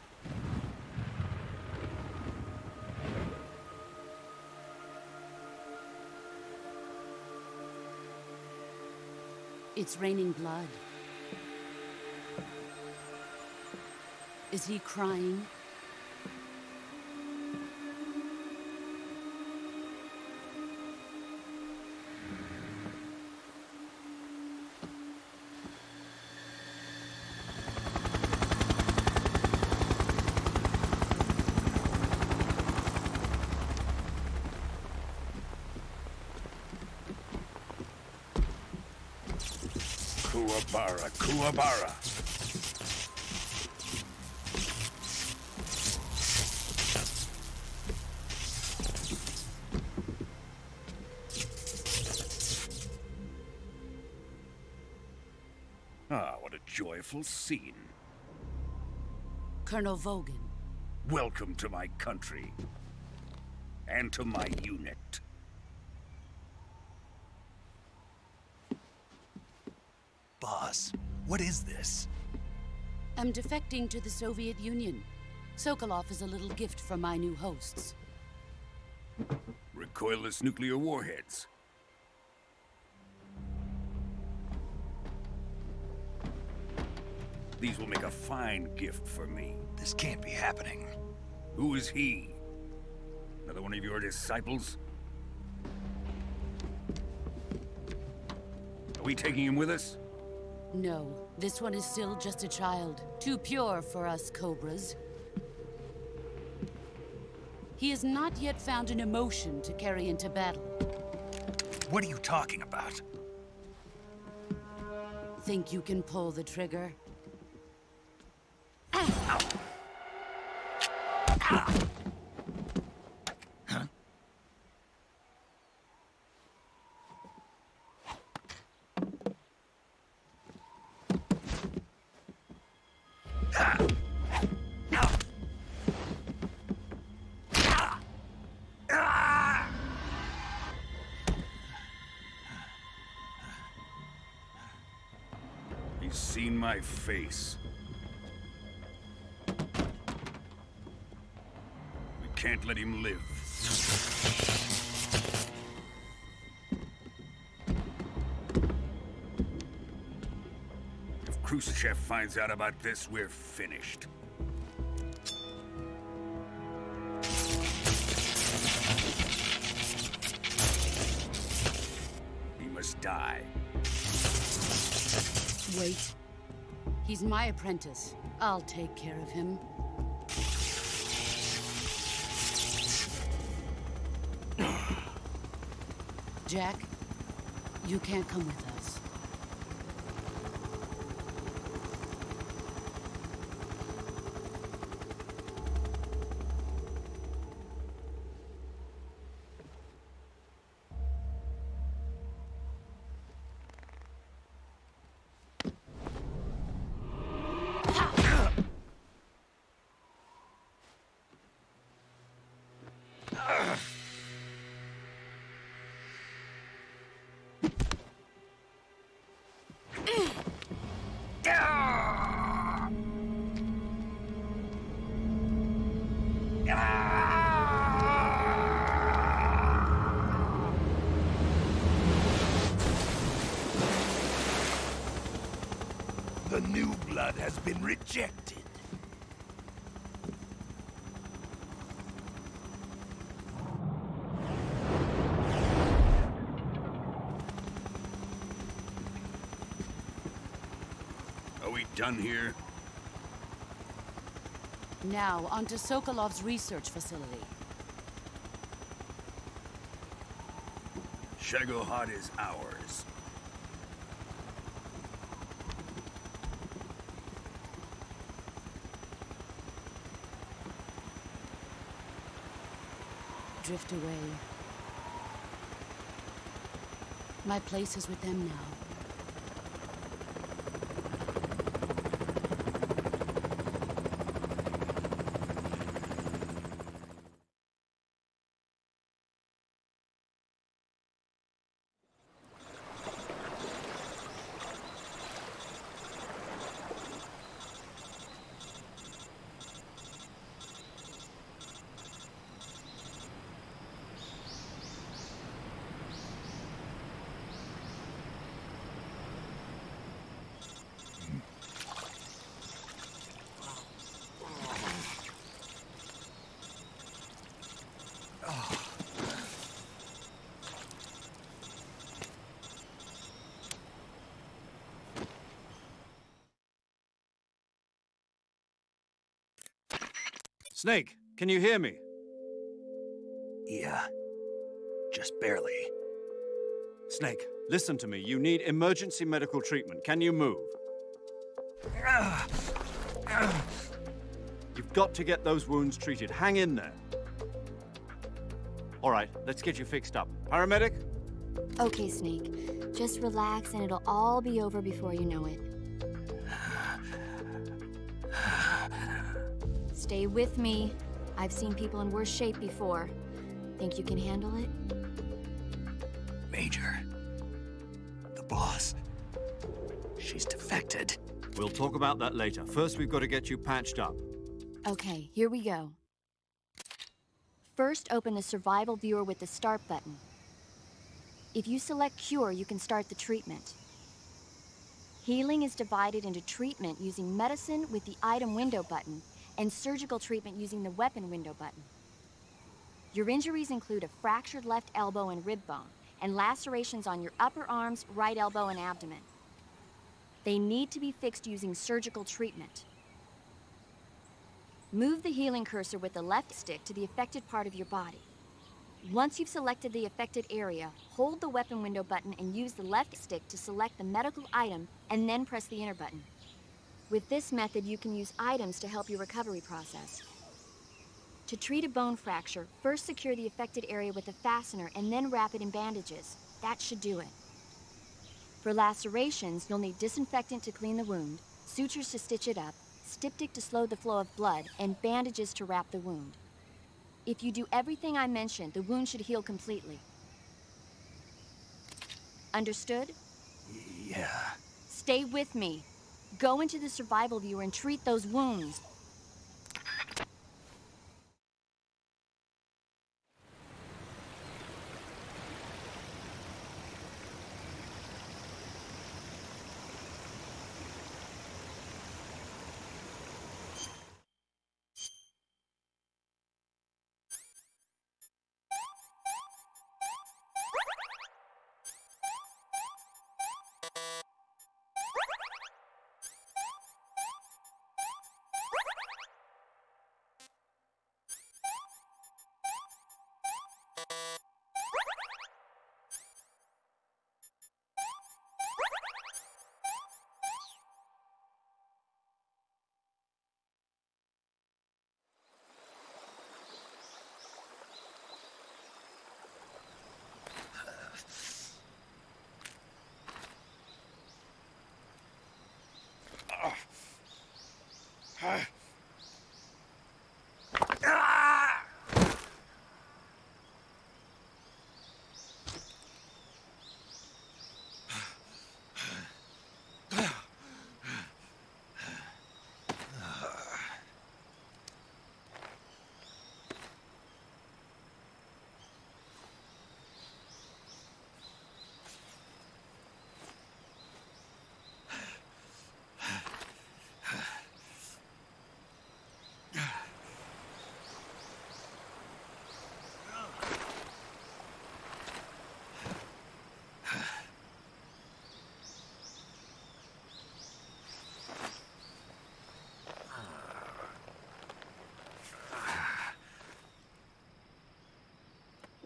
It's raining blood. Is he crying? Kuwabara, Kuwabara. Ah, what a joyful scene. Colonel Vogan. Welcome to my country. And to my unit. Boss, what is this? I'm defecting to the Soviet Union. Sokolov is a little gift from my new hosts. Recoilless nuclear warheads. These will make a fine gift for me. This can't be happening. Who is he? Another one of your disciples? Are we taking him with us? No, this one is still just a child. Too pure for us Cobras. He has not yet found an emotion to carry into battle. What are you talking about? Think you can pull the trigger? He's seen my face. We can't let him live. If Khrushchev finds out about this, we're finished. He must die. Wait. He's my apprentice. I'll take care of him. Jack, you can't come with us. The new blood has been rejected. Are we done here? Now, onto Sokolov's research facility. Shagohod is ours. Drift away. My place is with them now. Snake, can you hear me? Yeah, just barely. Snake, listen to me. You need emergency medical treatment. Can you move? You've got to get those wounds treated. Hang in there. All right, let's get you fixed up. Paramedic? Okay, Snake. Just relax and it'll all be over before you know it. Stay with me. I've seen people in worse shape before. Think you can handle it? Major. The boss. She's defected. We'll talk about that later. First, we've got to get you patched up. Okay, here we go. First, open the survival viewer with the start button. If you select cure, you can start the treatment. Healing is divided into treatment using medicine with the item window button and surgical treatment using the weapon window button. Your injuries include a fractured left elbow and rib bone, and lacerations on your upper arms, right elbow, and abdomen. They need to be fixed using surgical treatment. Move the healing cursor with the left stick to the affected part of your body. Once you've selected the affected area, hold the weapon window button and use the left stick to select the medical item and then press the enter button. With this method, you can use items to help your recovery process. To treat a bone fracture, first secure the affected area with a fastener and then wrap it in bandages. That should do it. For lacerations, you'll need disinfectant to clean the wound, sutures to stitch it up, styptic to slow the flow of blood, and bandages to wrap the wound. If you do everything I mentioned, the wound should heal completely. Understood? Yeah. Stay with me. Go into the survival viewer and treat those wounds.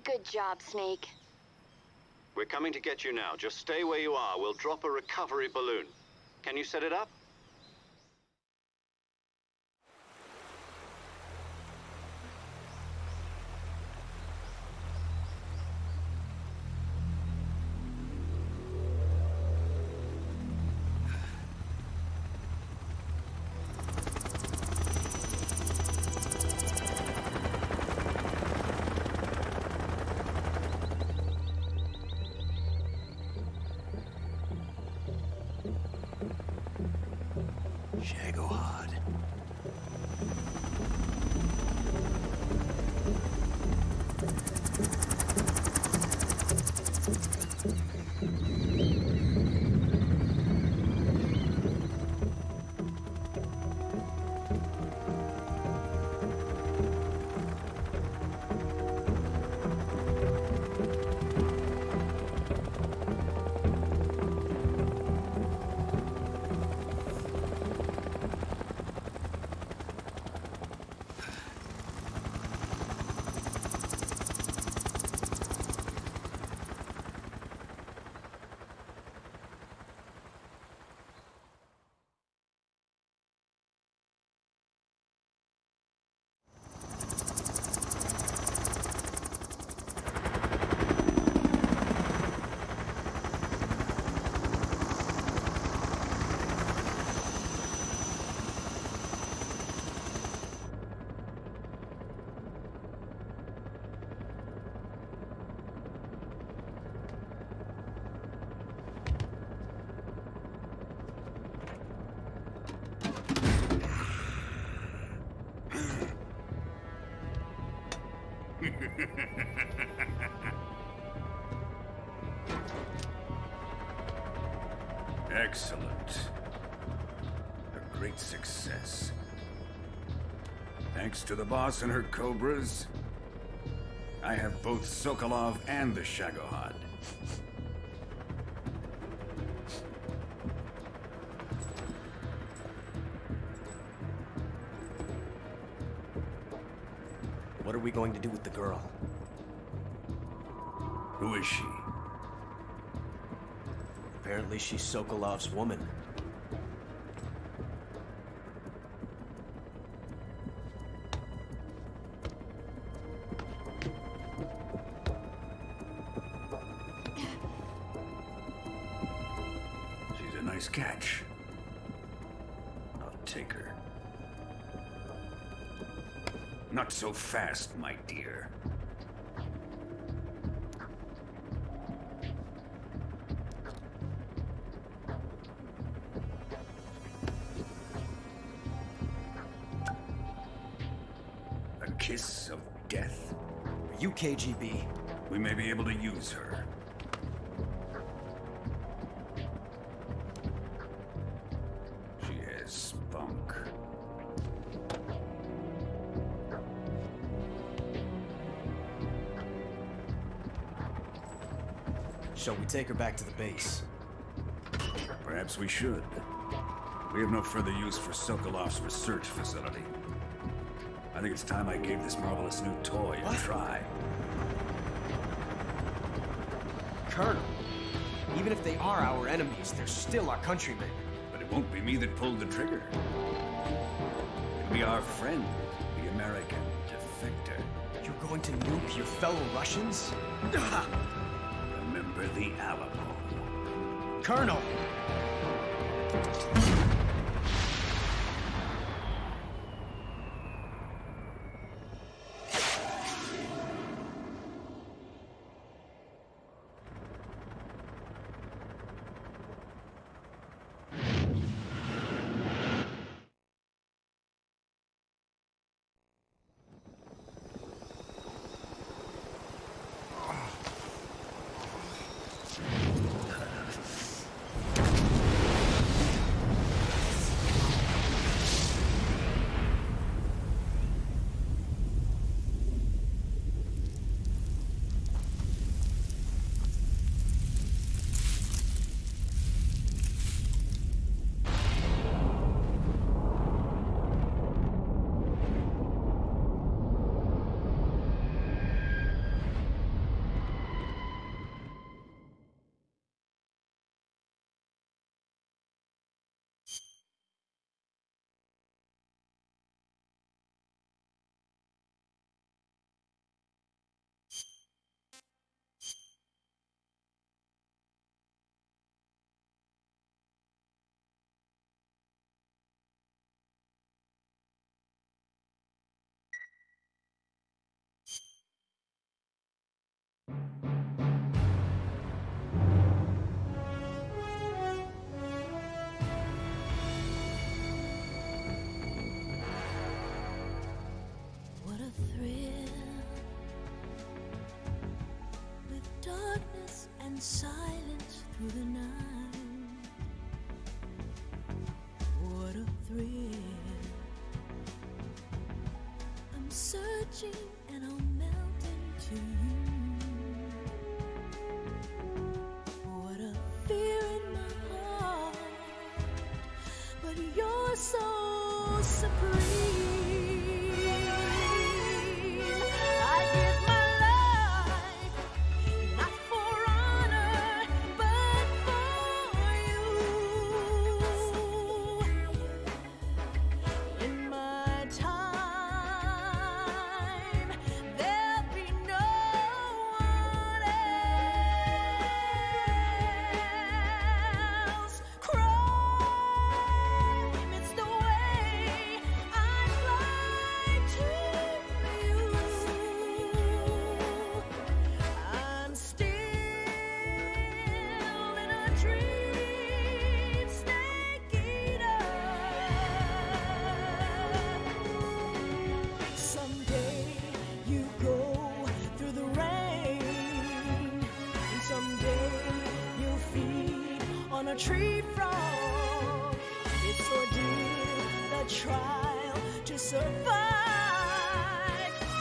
Good job, Snake. We're coming to get you now. Just stay where you are. We'll drop a recovery balloon. Can you set it up? Excellent. A great success. Thanks to the boss and her Cobras, I have both Sokolov and the Shagohod. What are we going to do with the girl? Who is she? Apparently she's Sokolov's woman. She's a nice catch. I'll take her. Not so fast, my dear. A kiss of death? Are you KGB? We may be able to use her. She has spunk. Shall we take her back to the base? Perhaps we should. We have no further use for Sokolov's research facility. I think it's time I gave this marvelous new toy a try. Colonel, even if they are our enemies, they're still our countrymen. But it won't be me that pulled the trigger. It'll be our friend, the American defector. You're going to nuke your fellow Russians? Remember the Alamo. Colonel! Silence through the night. What a thrill. I'm searching and I'll melt into you. What a fear in my heart, but you're so supreme. tree frog. It's ordeal, the trial to survive.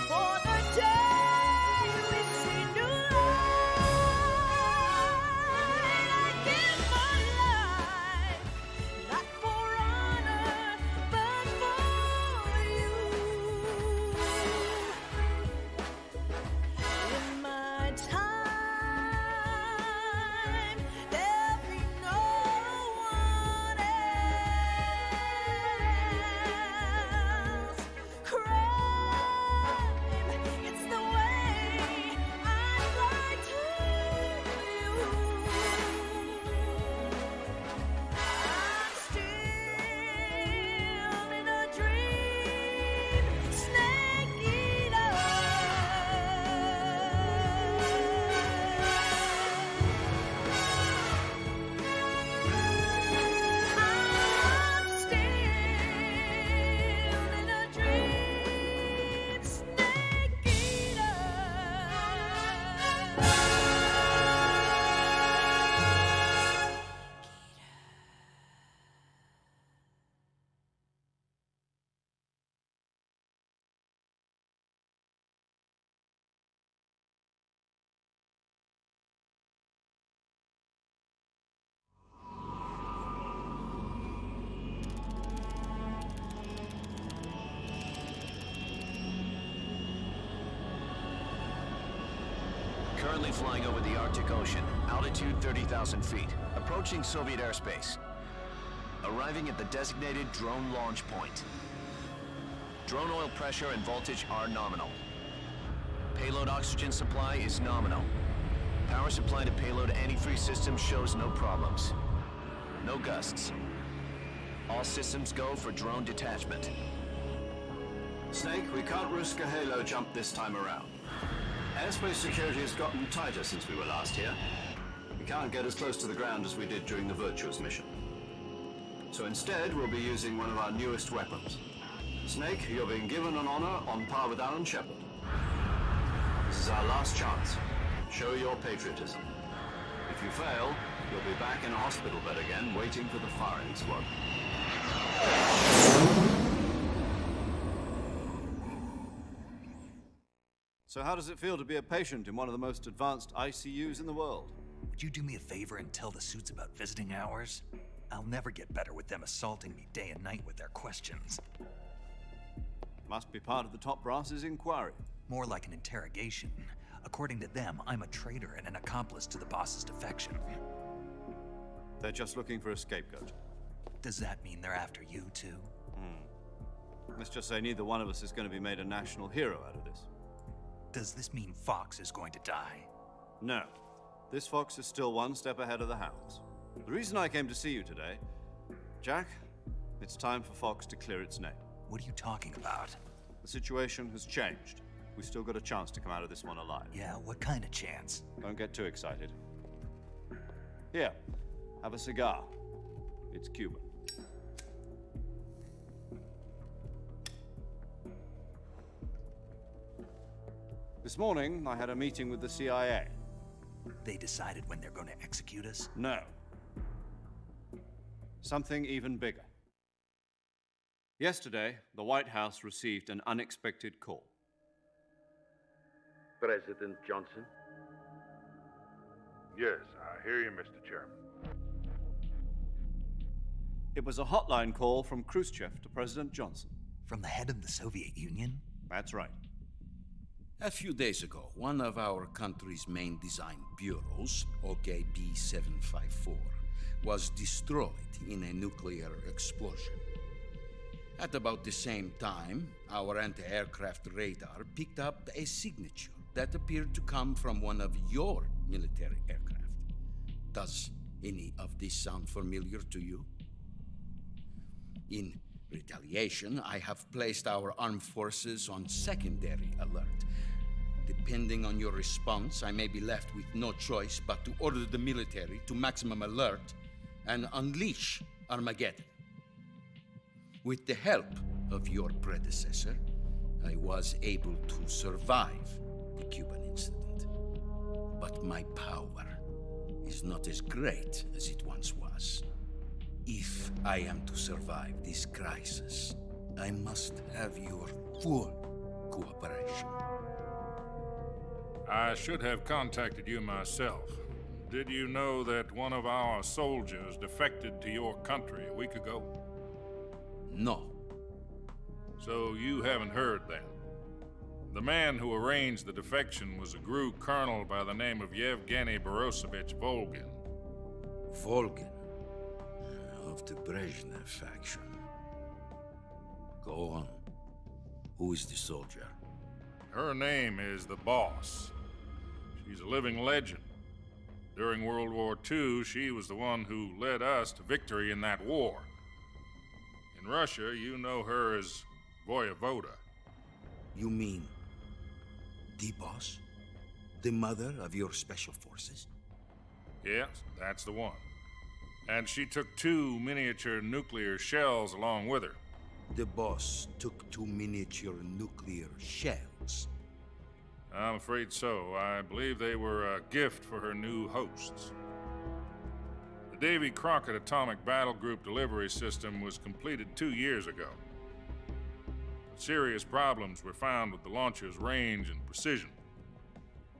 For the day we see new light, I give my life, not for honor, but for you. In my time, there'll be no one else. Crime, it's the way I lie to you. I'm still in a dream, snake eater. I'm still in a dream, snake eater. Currently flying over the Arctic Ocean, altitude 30,000 feet, approaching Soviet airspace. Arriving at the designated drone launch point. Drone oil pressure and voltage are nominal. Payload oxygen supply is nominal. Power supply to payload antifreeze system shows no problems. No gusts. All systems go for drone detachment. Snake, we can't risk a halo jump this time around. Airspace security has gotten tighter since we were last here. We can't get as close to the ground as we did during the Virtuous mission. So instead, we'll be using one of our newest weapons. Snake, you're being given an honor on par with Alan Shepard. This is our last chance. Show your patriotism. If you fail, you'll be back in a hospital bed again, waiting for the firing squad. So how does it feel to be a patient in one of the most advanced ICUs in the world? Would you do me a favor and tell the suits about visiting hours? I'll never get better with them assaulting me day and night with their questions. Must be part of the top brass's inquiry. More like an interrogation. According to them, I'm a traitor and an accomplice to the boss's defection. They're just looking for a scapegoat. Does that mean they're after you, too? Let's just say neither one of us is going to be made a national hero out of this. Does this mean Fox is going to die? No. This Fox is still one step ahead of the Hounds. The reason I came to see you today, Jack, it's time for Fox to clear its name. What are you talking about? The situation has changed. We still got a chance to come out of this one alive. Yeah, what kind of chance? Don't get too excited. Here, have a cigar. It's Cuban. This morning, I had a meeting with the CIA. They decided when they're going to execute us? No. Something even bigger. Yesterday, the White House received an unexpected call. President Johnson? Yes, I hear you, Mr. Chairman. It was a hotline call from Khrushchev to President Johnson. From the head of the Soviet Union? That's right. A few days ago, one of our country's main design bureaus, OKB 754, was destroyed in a nuclear explosion. At about the same time, our anti-aircraft radar picked up a signature that appeared to come from one of your military aircraft. Does any of this sound familiar to you? In retaliation, I have placed our armed forces on secondary alert. Depending on your response, I may be left with no choice but to order the military to maximum alert and unleash Armageddon. With the help of your predecessor, I was able to survive the Cuban incident. But my power is not as great as it once was. If I am to survive this crisis, I must have your full cooperation. I should have contacted you myself. Did you know that one of our soldiers defected to your country a week ago? No. So you haven't heard then? The man who arranged the defection was a GRU colonel by the name of Yevgeny Borosovich Volgin. Volgin? Of the Brezhnev faction. Go on. Who is the soldier? Her name is the Boss. She's a living legend. During World War II, she was the one who led us to victory in that war. In Russia, you know her as Voyevoda. You mean the Boss? The mother of your special forces? Yes, that's the one. And she took 2 miniature nuclear shells along with her. The Boss took 2 miniature nuclear shells? I'm afraid so. I believe they were a gift for her new hosts. The Davy Crockett Atomic Battle Group delivery system was completed 2 years ago. Serious problems were found with the launcher's range and precision.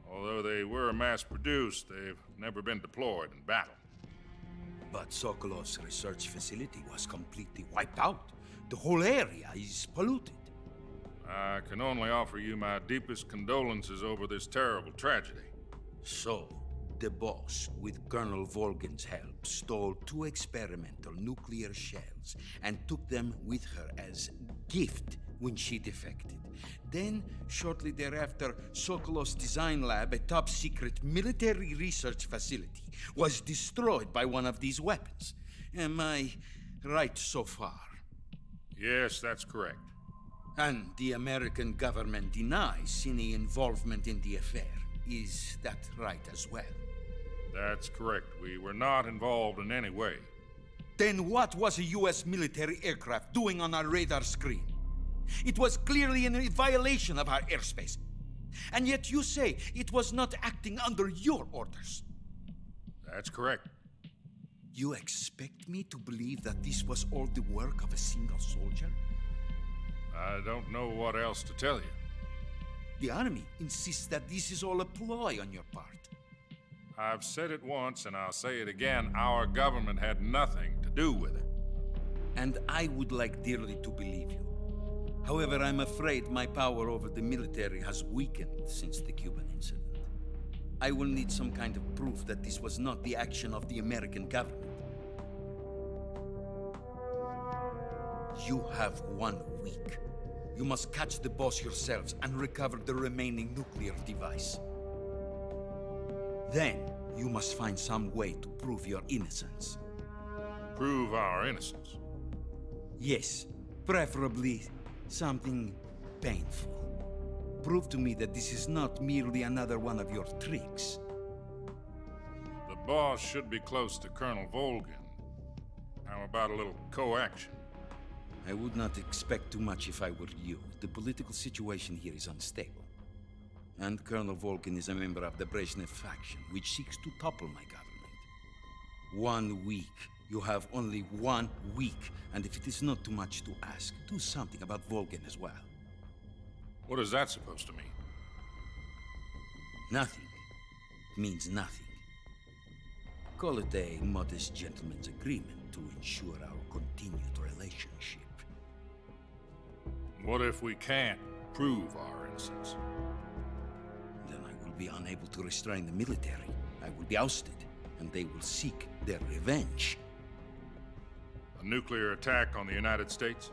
Although they were mass-produced, they've never been deployed in battle. But Sokolov's research facility was completely wiped out. The whole area is polluted. I can only offer you my deepest condolences over this terrible tragedy. So, the Boss, with Colonel Volgin's help, stole 2 experimental nuclear shells and took them with her as gift when she defected. Then, shortly thereafter, Sokolov's design lab, a top-secret military research facility, was destroyed by one of these weapons. Am I right so far? Yes, that's correct. And the American government denies any involvement in the affair. Is that right as well? That's correct. We were not involved in any way. Then what was a U.S. military aircraft doing on our radar screen? It was clearly in violation of our airspace. And yet you say it was not acting under your orders. That's correct. You expect me to believe that this was all the work of a single soldier? I don't know what else to tell you. The Army insists that this is all a ploy on your part. I've said it once and I'll say it again. Our government had nothing to do with it. And I would like dearly to believe you. However, I'm afraid my power over the military has weakened since the Cuban incident. I will need some kind of proof that this was not the action of the American government. You have 1 week. You must catch the Boss yourselves and recover the remaining nuclear device. Then, you must find some way to prove your innocence. Prove our innocence? Yes, preferably something painful. Prove to me that this is not merely another one of your tricks. The Boss should be close to Colonel Volgin. How about a little co-action? I would not expect too much if I were you. The political situation here is unstable. And Colonel Volgin is a member of the Brezhnev faction, which seeks to topple my government. 1 week. You have only 1 week, and if it is not too much to ask, do something about Volgin as well. What is that supposed to mean? Nothing. It means nothing. Call it a modest gentleman's agreement to ensure our continued relationship. What if we can't prove our innocence? Then I will be unable to restrain the military. I will be ousted, and they will seek their revenge. A nuclear attack on the United States?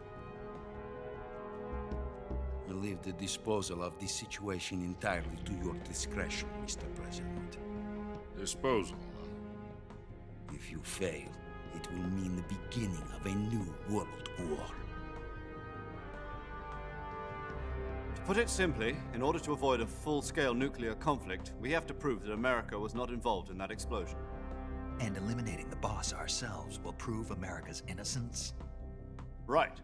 I leave the disposal of this situation entirely to your discretion, Mr. President. Disposal? If you fail, it will mean the beginning of a new world war. To put it simply, in order to avoid a full-scale nuclear conflict, we have to prove that America was not involved in that explosion. And eliminating the Boss ourselves will prove America's innocence? Right.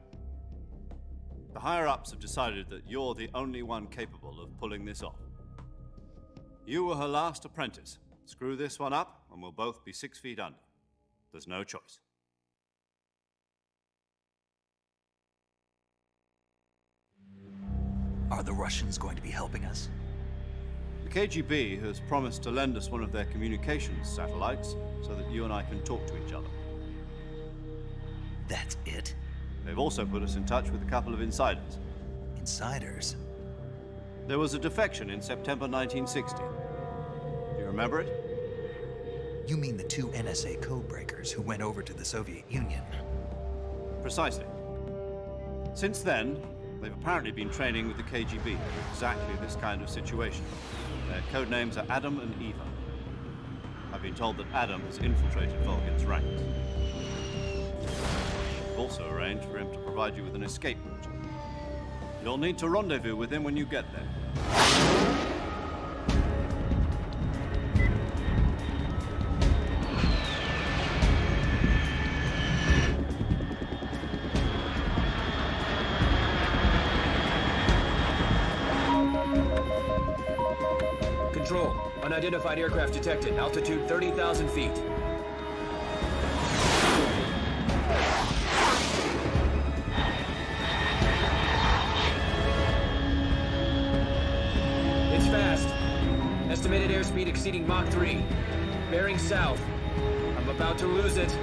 The higher-ups have decided that you're the only one capable of pulling this off. You were her last apprentice, Screw this one up, and we'll both be 6 feet under. There's no choice. Are the Russians going to be helping us? The KGB has promised to lend us one of their communications satellites so that you and I can talk to each other. That's it? They've also put us in touch with a couple of insiders. Insiders? There was a defection in September 1960. Do you remember it? You mean the 2 NSA codebreakers who went over to the Soviet Union? Precisely. Since then, they've apparently been training with the KGB for exactly this kind of situation. Their code names are Adam and Eva. I've been told that Adam has infiltrated Volgin's ranks. I've also arranged for him to provide you with an escape route. You'll need to rendezvous with him when you get there. Control, unidentified aircraft detected. Altitude 30,000 feet. It's fast. Estimated airspeed exceeding Mach 3. Bearing south. I'm about to lose it.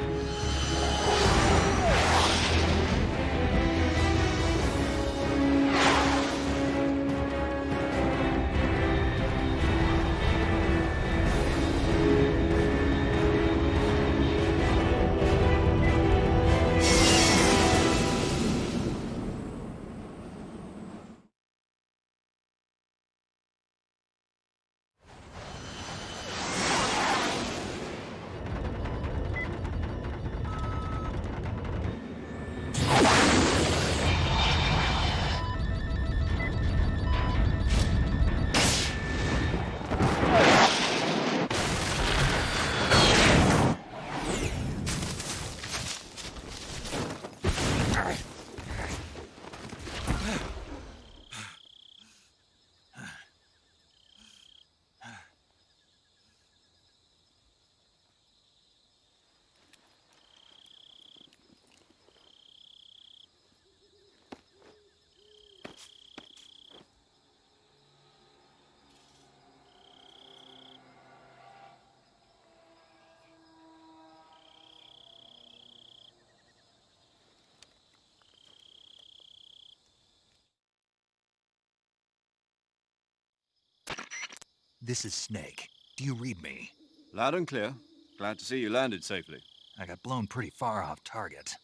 This is Snake. Do you read me? Loud and clear. Glad to see you landed safely. I got blown pretty far off target.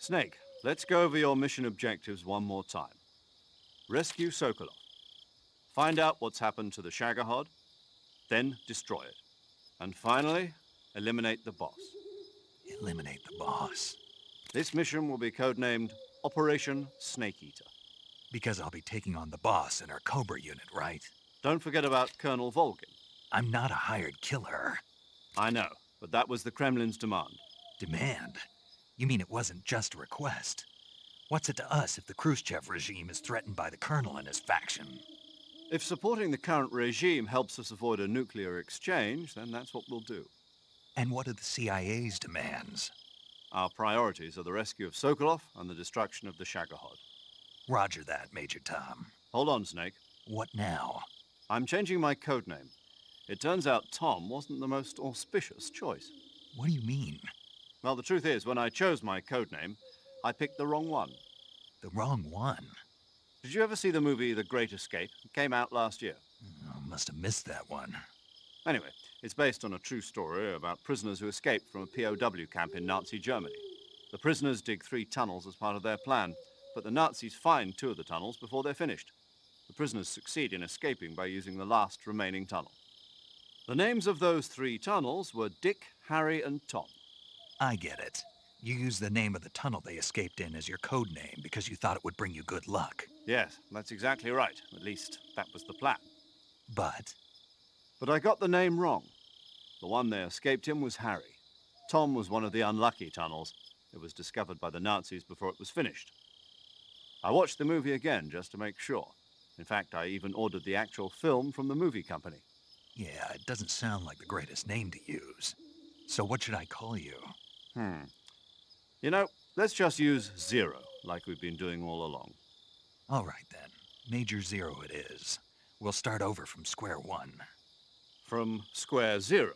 Snake, let's go over your mission objectives one more time. Rescue Sokolov. Find out what's happened to the Shagohod, then destroy it. And finally, eliminate the boss. Eliminate the boss? This mission will be codenamed Operation Snake Eater. Because I'll be taking on the boss in our Cobra unit, right? Don't forget about Colonel Volgin. I'm not a hired killer. I know, but that was the Kremlin's demand. Demand? You mean it wasn't just a request? What's it to us if the Khrushchev regime is threatened by the Colonel and his faction? If supporting the current regime helps us avoid a nuclear exchange, then that's what we'll do. And what are the CIA's demands? Our priorities are the rescue of Sokolov and the destruction of the Shagohod. Roger that, Major Tom. Hold on, Snake. What now? I'm changing my codename. It turns out Tom wasn't the most auspicious choice. What do you mean? Well, the truth is, when I chose my codename, I picked the wrong one. The wrong one? Did you ever see the movie The Great Escape? It came out last year. Oh, must have missed that one. Anyway, it's based on a true story about prisoners who escaped from a POW camp in Nazi Germany. The prisoners dig 3 tunnels as part of their plan, but the Nazis find 2 of the tunnels before they're finished. The prisoners succeed in escaping by using the last remaining tunnel. The names of those 3 tunnels were Dick, Harry, and Tom. I get it. You used the name of the tunnel they escaped in as your code name because you thought it would bring you good luck. Yes, that's exactly right. At least, that was the plan. But I got the name wrong. The one they escaped in was Harry. Tom was one of the unlucky tunnels. It was discovered by the Nazis before it was finished. I watched the movie again just to make sure. In fact, I even ordered the actual film from the movie company. Yeah, it doesn't sound like the greatest name to use. So what should I call you? You know, let's just use Zero, like we've been doing all along. All right, then. Major Zero it is. We'll start over from square one. From square zero.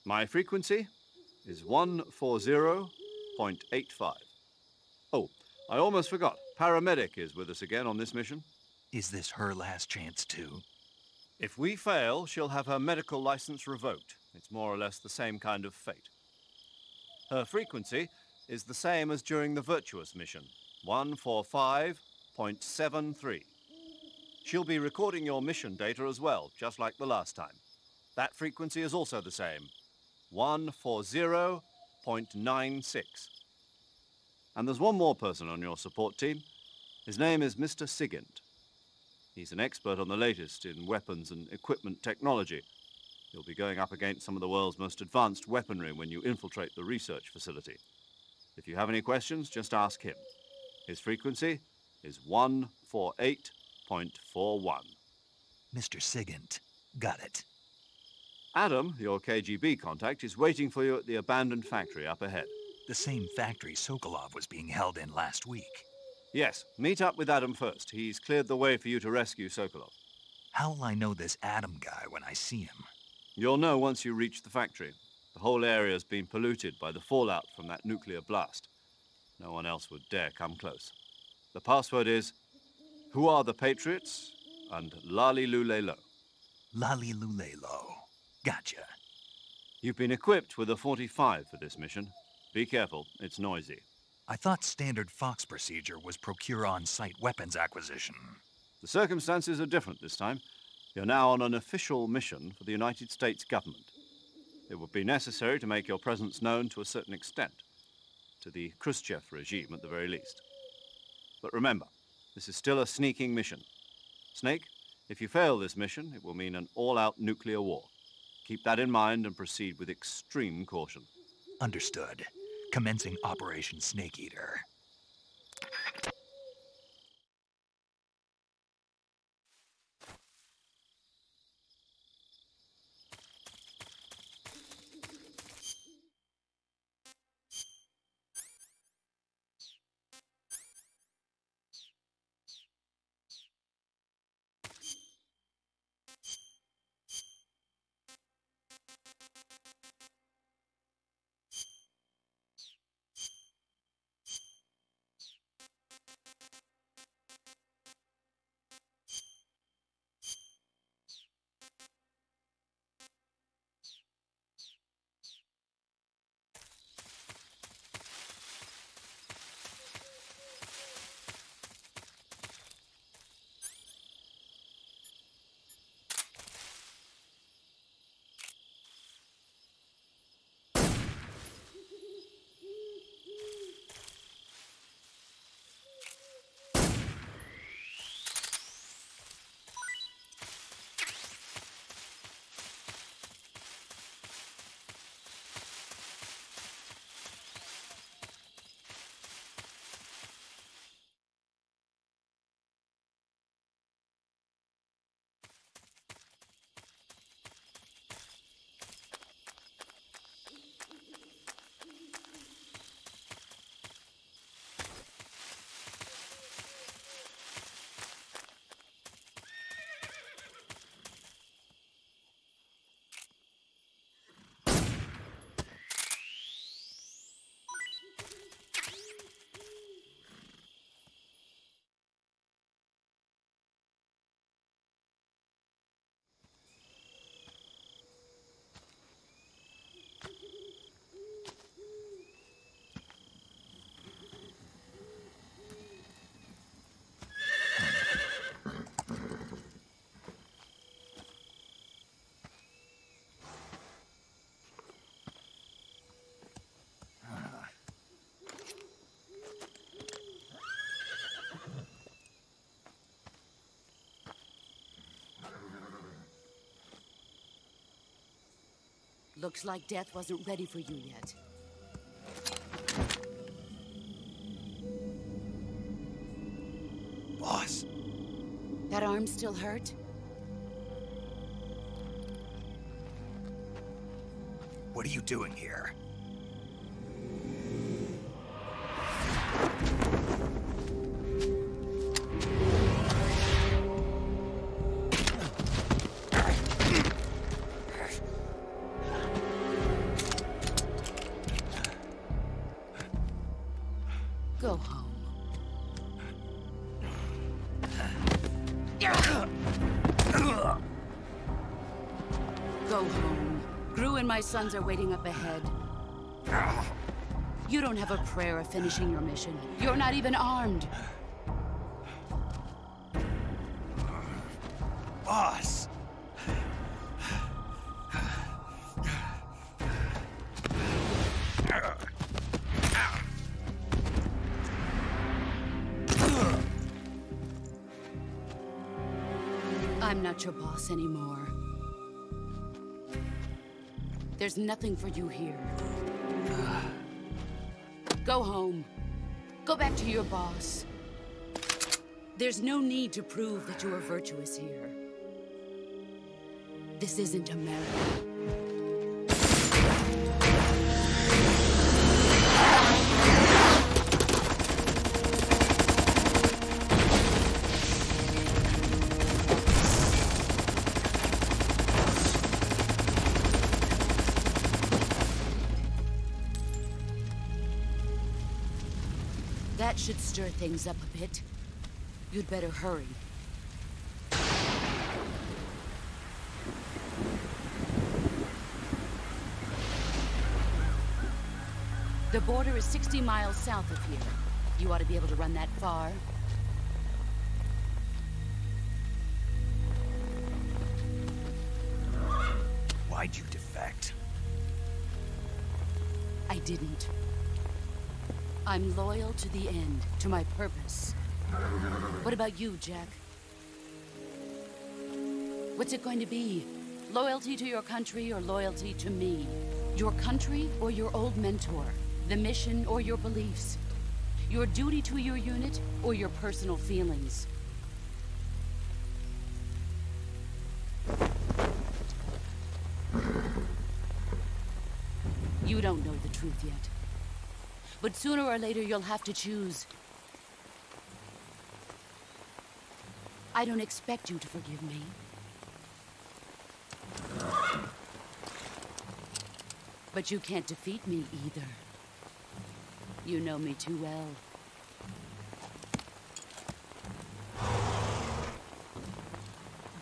My frequency is 140.85. Oh, I almost forgot. Paramedic is with us again on this mission. Is this her last chance, too? If we fail, she'll have her medical license revoked. It's more or less the same kind of fate. Her frequency is the same as during the Virtuous mission, 145.73. She'll be recording your mission data as well, just like the last time. That frequency is also the same, 140.96. And there's one more person on your support team. His name is Mr. Sigint. He's an expert on the latest in weapons and equipment technology. You'll be going up against some of the world's most advanced weaponry when you infiltrate the research facility. If you have any questions, just ask him. His frequency is 148.41. Mr. Sigint. Got it. Adam, your KGB contact, is waiting for you at the abandoned factory up ahead. The same factory Sokolov was being held in last week. Yes, meet up with Adam first. He's cleared the way for you to rescue Sokolov. How will I know this Adam guy when I see him? You'll know once you reach the factory. The whole area's been polluted by the fallout from that nuclear blast. No one else would dare come close. The password is, "Who are the Patriots?" and Lali Lule Lo. Lali Lule Lo. Gotcha. You've been equipped with a 45 for this mission. Be careful, it's noisy. I thought standard Fox procedure was procure on-site weapons acquisition. The circumstances are different this time. You're now on an official mission for the United States government. It would be necessary to make your presence known to a certain extent, to the Khrushchev regime at the very least. But remember, this is still a sneaking mission. Snake, if you fail this mission, it will mean an all-out nuclear war. Keep that in mind and proceed with extreme caution. Understood. Commencing Operation Snake Eater. Looks like death wasn't ready for you yet. Boss. That arm still hurt? What are you doing here? Go home. Go home. Gru and my sons are waiting up ahead. You don't have a prayer of finishing your mission. You're not even armed. Boss! I'm not your boss anymore. There's nothing for you here. Go home. Go back to your boss. There's no need to prove that you are virtuous here. This isn't America. That should stir things up a bit. You'd better hurry. The border is 60 miles south of here. You ought to be able to run that far. Why'd you defect? I didn't. I'm loyal to the end, to my purpose. What about you, Jack? What's it going to be? Loyalty to your country or loyalty to me? Your country or your old mentor? The mission or your beliefs? Your duty to your unit or your personal feelings? You don't know the truth yet. But sooner or later, you'll have to choose. I don't expect you to forgive me. But you can't defeat me either. You know me too well.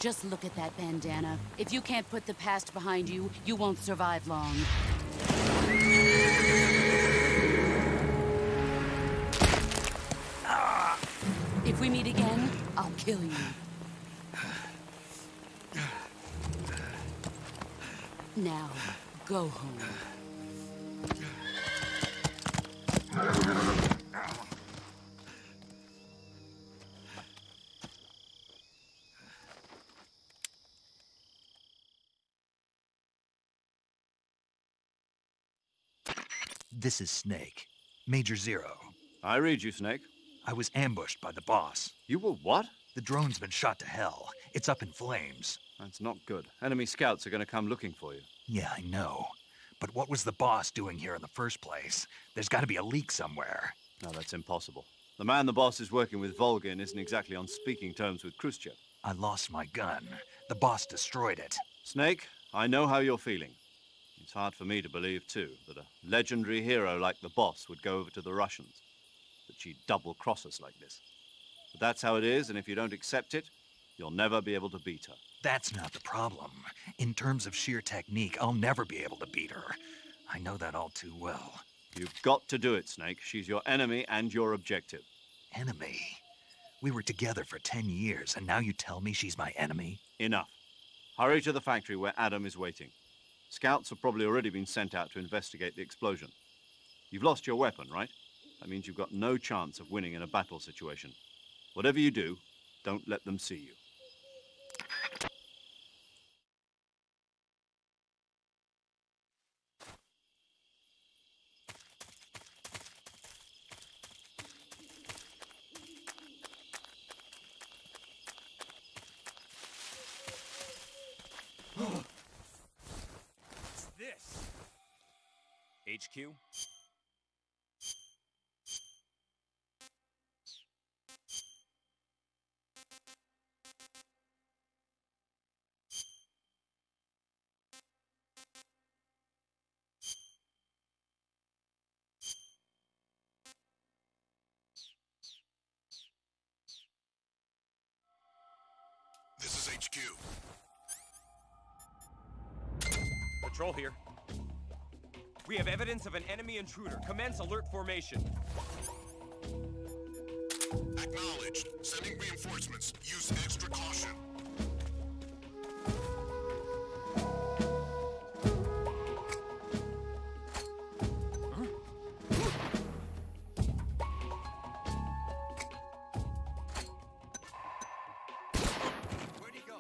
Just look at that bandana. If you can't put the past behind you, you won't survive long. If we meet again, I'll kill you. Now, go home. This is Snake. Major Zero. I read you, Snake. I was ambushed by the boss. You were what? The drone's been shot to hell. It's up in flames. That's not good. Enemy scouts are going to come looking for you. Yeah, I know. But what was the boss doing here in the first place? There's got to be a leak somewhere. No, that's impossible. The man the boss is working with, Volgin, isn't exactly on speaking terms with Khrushchev. I lost my gun. The boss destroyed it. Snake, I know how you're feeling. It's hard for me to believe, too, that a legendary hero like the boss would go over to the Russians. That she'd double-cross us like this. But that's how it is, and if you don't accept it, you'll never be able to beat her. That's not the problem. In terms of sheer technique, I'll never be able to beat her. I know that all too well. You've got to do it, Snake. She's your enemy and your objective. Enemy? We were together for 10 years, and now you tell me she's my enemy? Enough. Hurry to the factory where Adam is waiting. Scouts have probably already been sent out to investigate the explosion. You've lost your weapon, right? That means you've got no chance of winning in a battle situation. Whatever you do, don't let them see you. What's this? HQ? This is HQ. Patrol here. We have evidence of an enemy intruder. Commence alert formation. Acknowledged. Sending reinforcements. Use extra caution. Where'd he go?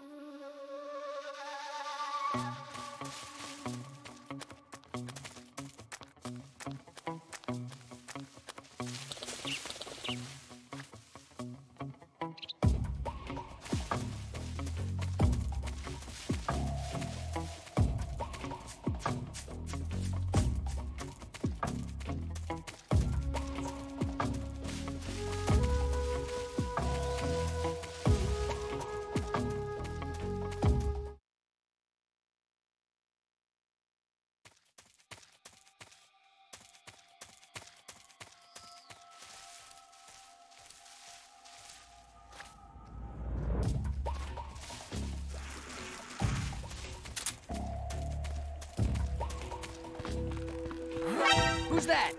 Who's that?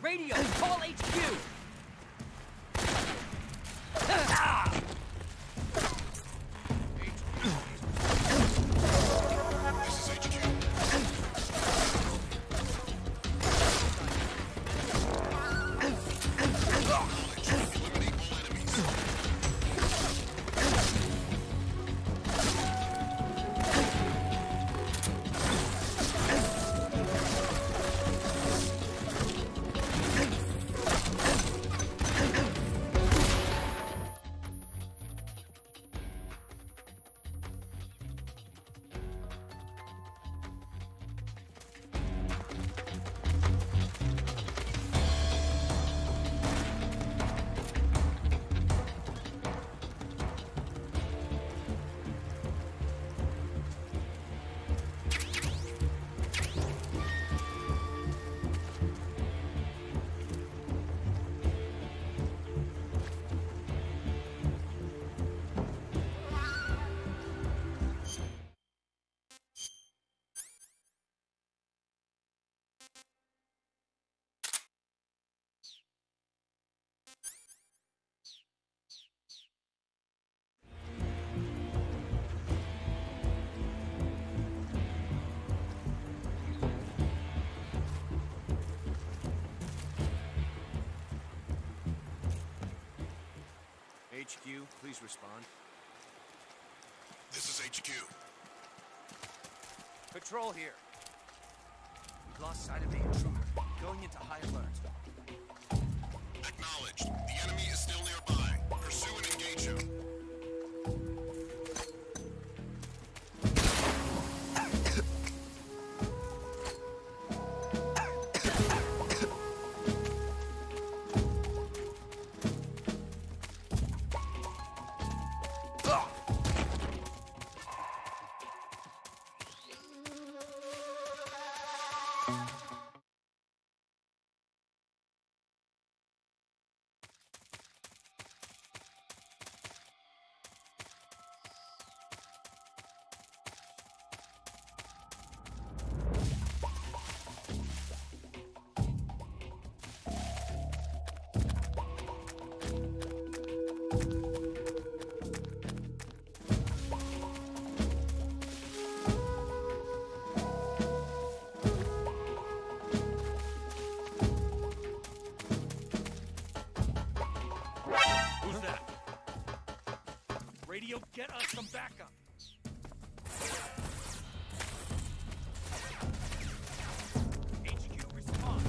Radio, call HQ! HQ, please respond. This is HQ. Patrol here. We've lost sight of the intruder. Going into high alert. Acknowledged. The enemy is still nearby. Pursue and engage him. Radio, get us some backup. HQ, respond.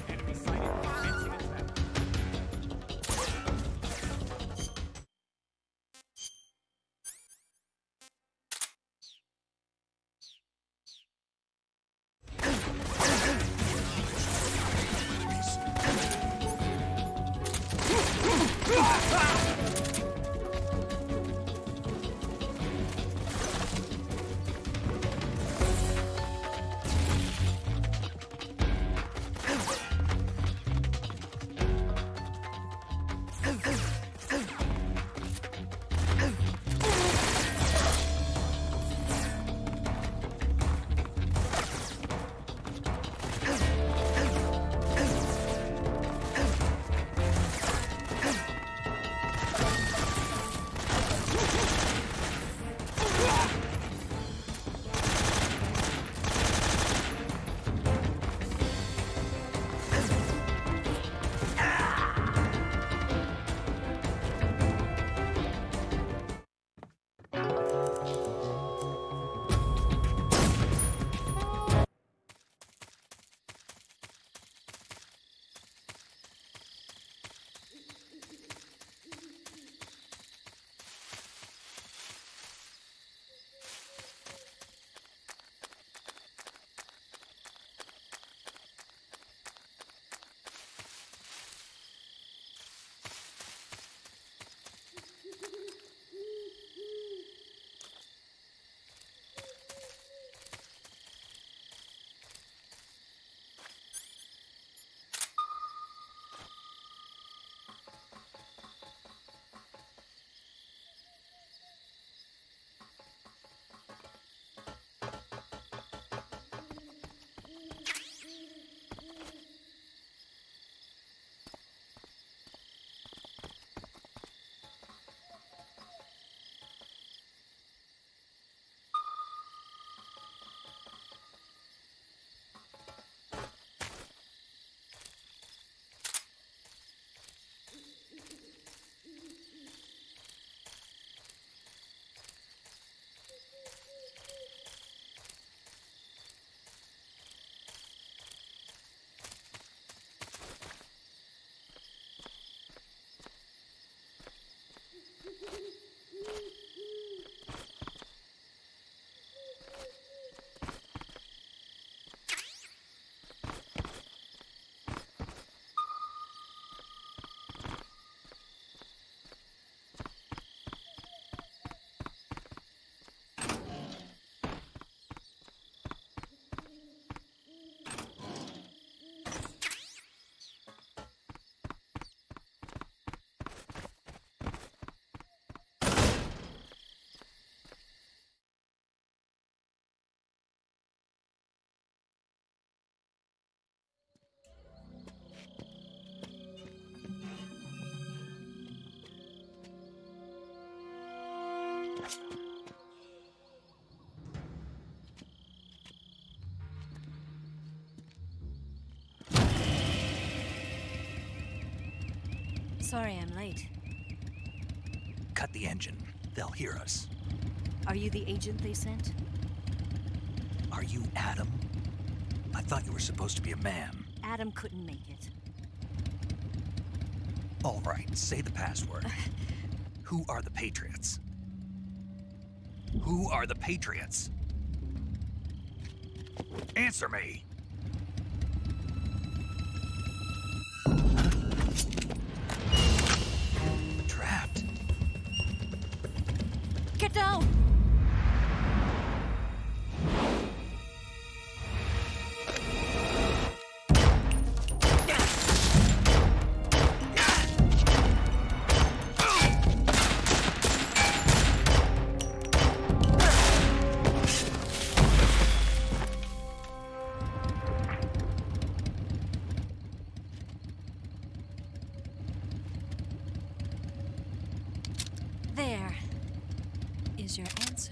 Enemy sighted. Commencing attack. Sorry I'm late. Cut the engine. They'll hear us. Are you the agent they sent? Are you Adam? I thought you were supposed to be a man. Adam couldn't make it. All right, say the password. Who are the Patriots? Who are the Patriots? Answer me! Trapped. Get down! There is your answer.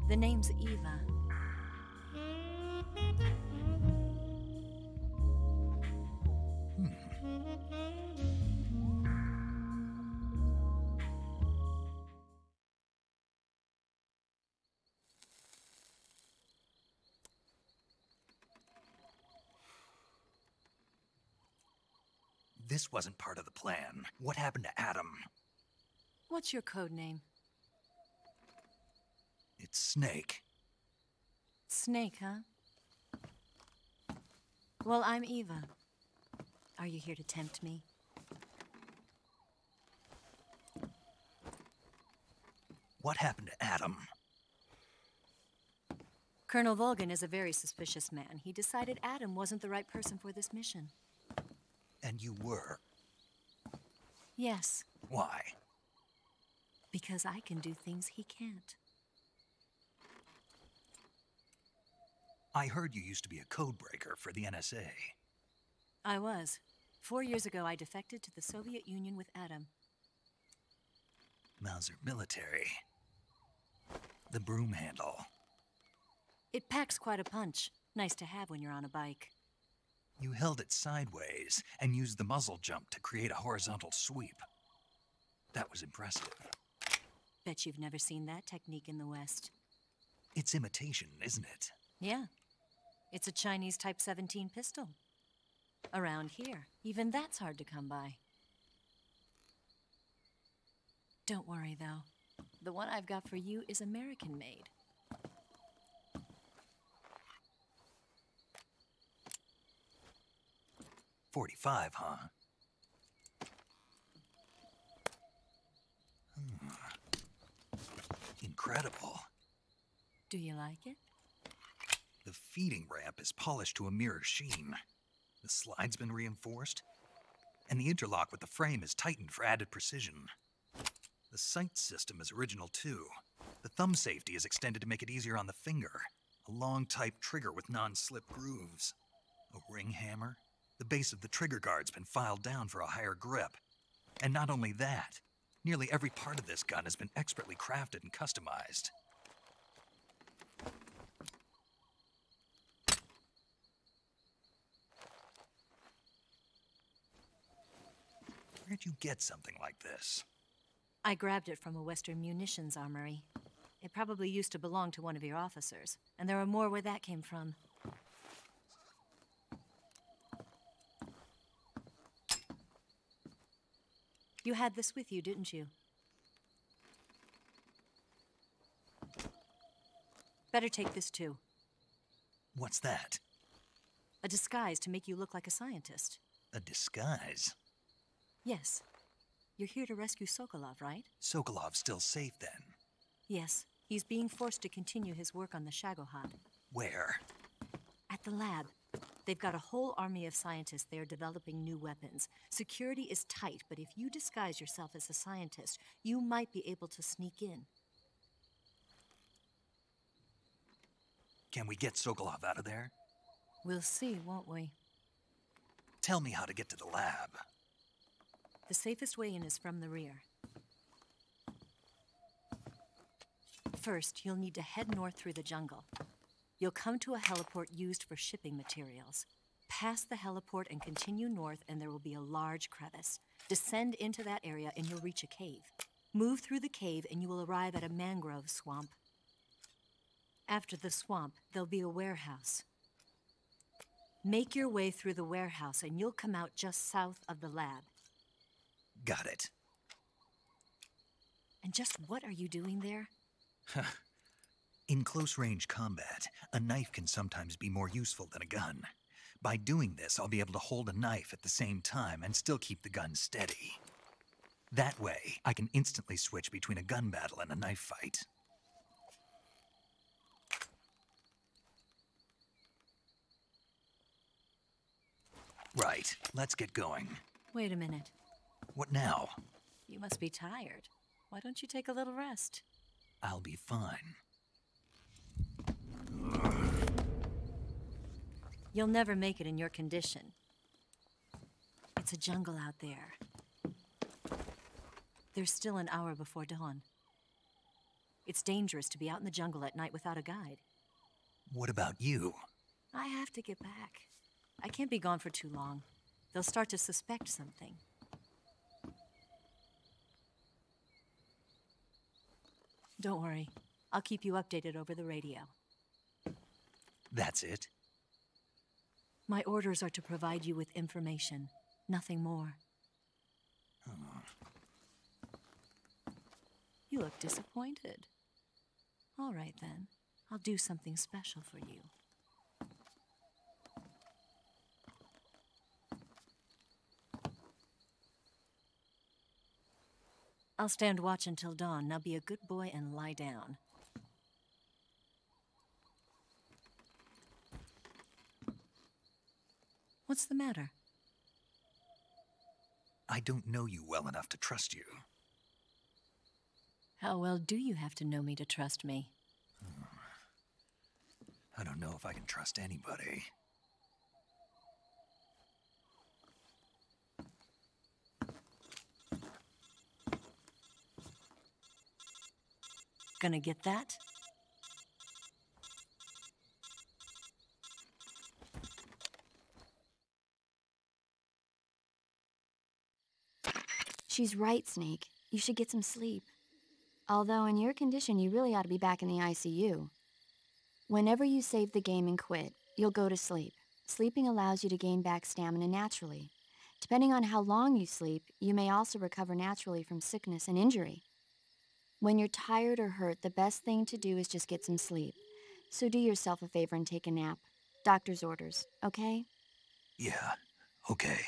The name's Eva. This wasn't part of the plan. What happened to Adam? What's your code name? It's Snake. Snake, huh? Well, I'm Eva. Are you here to tempt me? What happened to Adam? Colonel Volgin is a very suspicious man. He decided Adam wasn't the right person for this mission. And you were? Yes. Why? Because I can do things he can't. I heard you used to be a codebreaker for the NSA. I was. 4 years ago, I defected to the Soviet Union with Adam. Mauser military. The broom handle. It packs quite a punch. Nice to have when you're on a bike. You held it sideways and used the muzzle jump to create a horizontal sweep. That was impressive. Bet you've never seen that technique in the West. It's imitation, isn't it? Yeah. It's a Chinese Type 17 pistol. Around here, even that's hard to come by. Don't worry, though. The one I've got for you is American-made. .45, huh? Incredible. Do you like it? The feeding ramp is polished to a mirror sheen. The slide's been reinforced, and the interlock with the frame is tightened for added precision. The sight system is original too. The thumb safety is extended to make it easier on the finger. A long type trigger with non-slip grooves. A ring hammer. The base of the trigger guard's been filed down for a higher grip. And not only that, nearly every part of this gun has been expertly crafted and customized. Where'd you get something like this? I grabbed it from a Western munitions armory. It probably used to belong to one of your officers, and there are more where that came from. You had this with you, didn't you? Better take this too. What's that? A disguise to make you look like a scientist. A disguise? Yes. You're here to rescue Sokolov, right? Sokolov's still safe then. Yes. He's being forced to continue his work on the Shagohod. Where? At the lab. They've got a whole army of scientists there developing new weapons. Security is tight, but if you disguise yourself as a scientist, you might be able to sneak in. Can we get Sokolov out of there? We'll see, won't we? Tell me how to get to the lab. The safest way in is from the rear. First, you'll need to head north through the jungle. You'll come to a heliport used for shipping materials. Pass the heliport and continue north, and there will be a large crevice. Descend into that area, and you'll reach a cave. Move through the cave, and you will arrive at a mangrove swamp. After the swamp, there'll be a warehouse. Make your way through the warehouse, and you'll come out just south of the lab. Got it. And just what are you doing there? In close-range combat, a knife can sometimes be more useful than a gun. By doing this, I'll be able to hold a knife at the same time and still keep the gun steady. That way, I can instantly switch between a gun battle and a knife fight. Right, let's get going. Wait a minute. What now? You must be tired. Why don't you take a little rest? I'll be fine. You'll never make it in your condition. It's a jungle out there. There's still an hour before dawn. It's dangerous to be out in the jungle at night without a guide. What about you? I have to get back. I can't be gone for too long. They'll start to suspect something. Don't worry. I'll keep you updated over the radio. That's it? My orders are to provide you with information, nothing more. You look disappointed. All right, then. I'll do something special for you. I'll stand watch until dawn. Now be a good boy and lie down. What's the matter? I don't know you well enough to trust you. How well do you have to know me to trust me? I don't know if I can trust anybody. Gonna get that? She's right, Snake. You should get some sleep. Although in your condition, you really ought to be back in the ICU. Whenever you save the game and quit, you'll go to sleep. Sleeping allows you to gain back stamina naturally. Depending on how long you sleep, you may also recover naturally from sickness and injury. When you're tired or hurt, the best thing to do is just get some sleep. So do yourself a favor and take a nap. Doctor's orders, okay? Yeah, okay.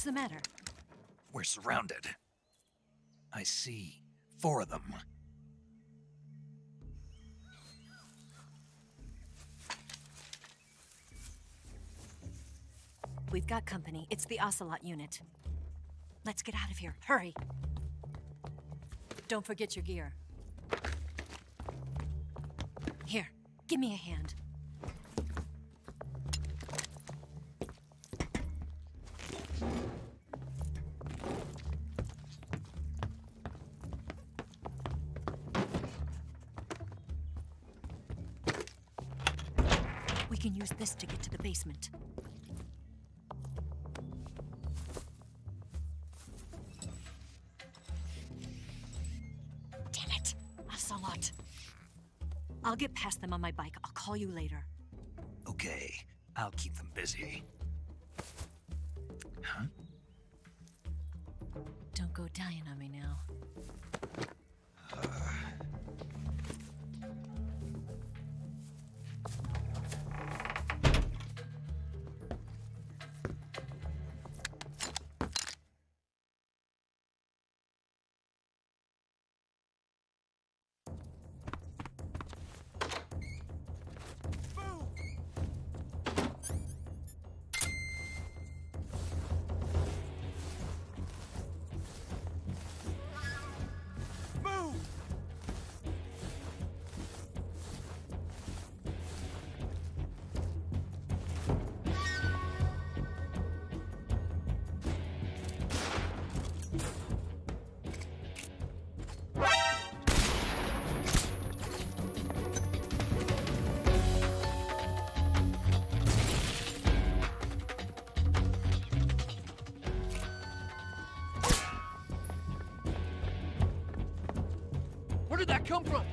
What's the matter? We're surrounded. I see 4 of them. We've got company. It's the Ocelot unit. Let's get out of here. Hurry. Don't forget your gear. Here, give me a hand. We can use this to get to the basement. Damn it, Ocelot. I'll get past them on my bike. I'll call you later. Okay, I'll keep them busy. Huh? Don't go dying on me now. Where did that come from?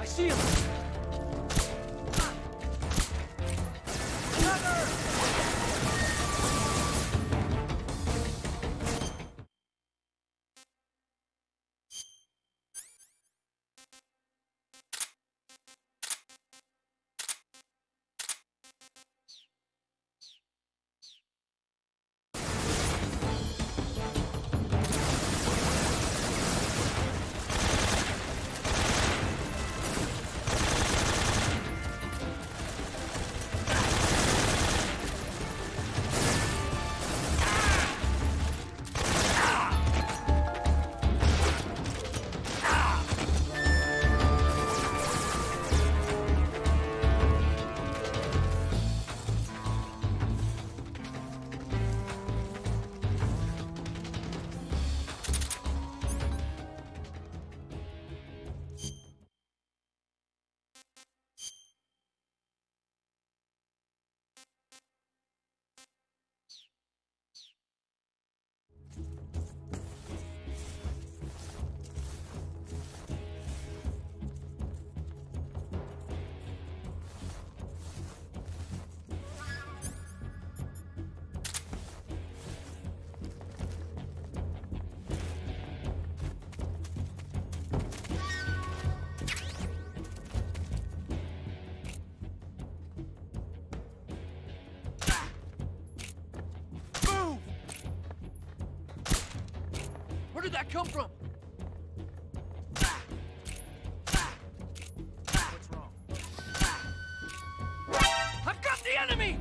I see him! Where did that come from? What's wrong? I've got the enemy!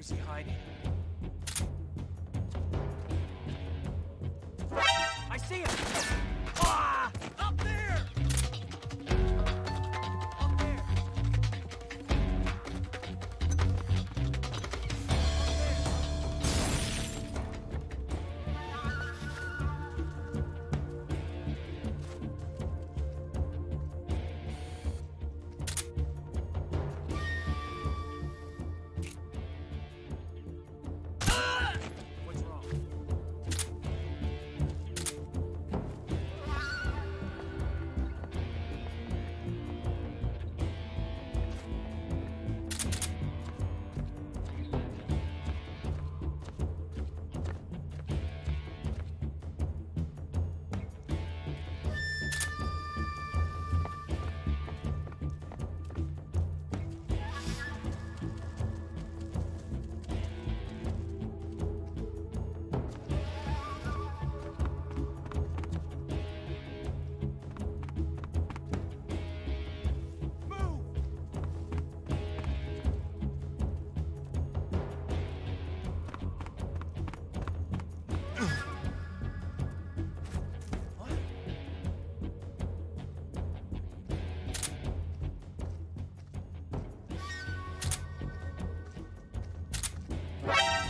Is he hiding? I see him! Ah! Up there! Up there! What's wrong?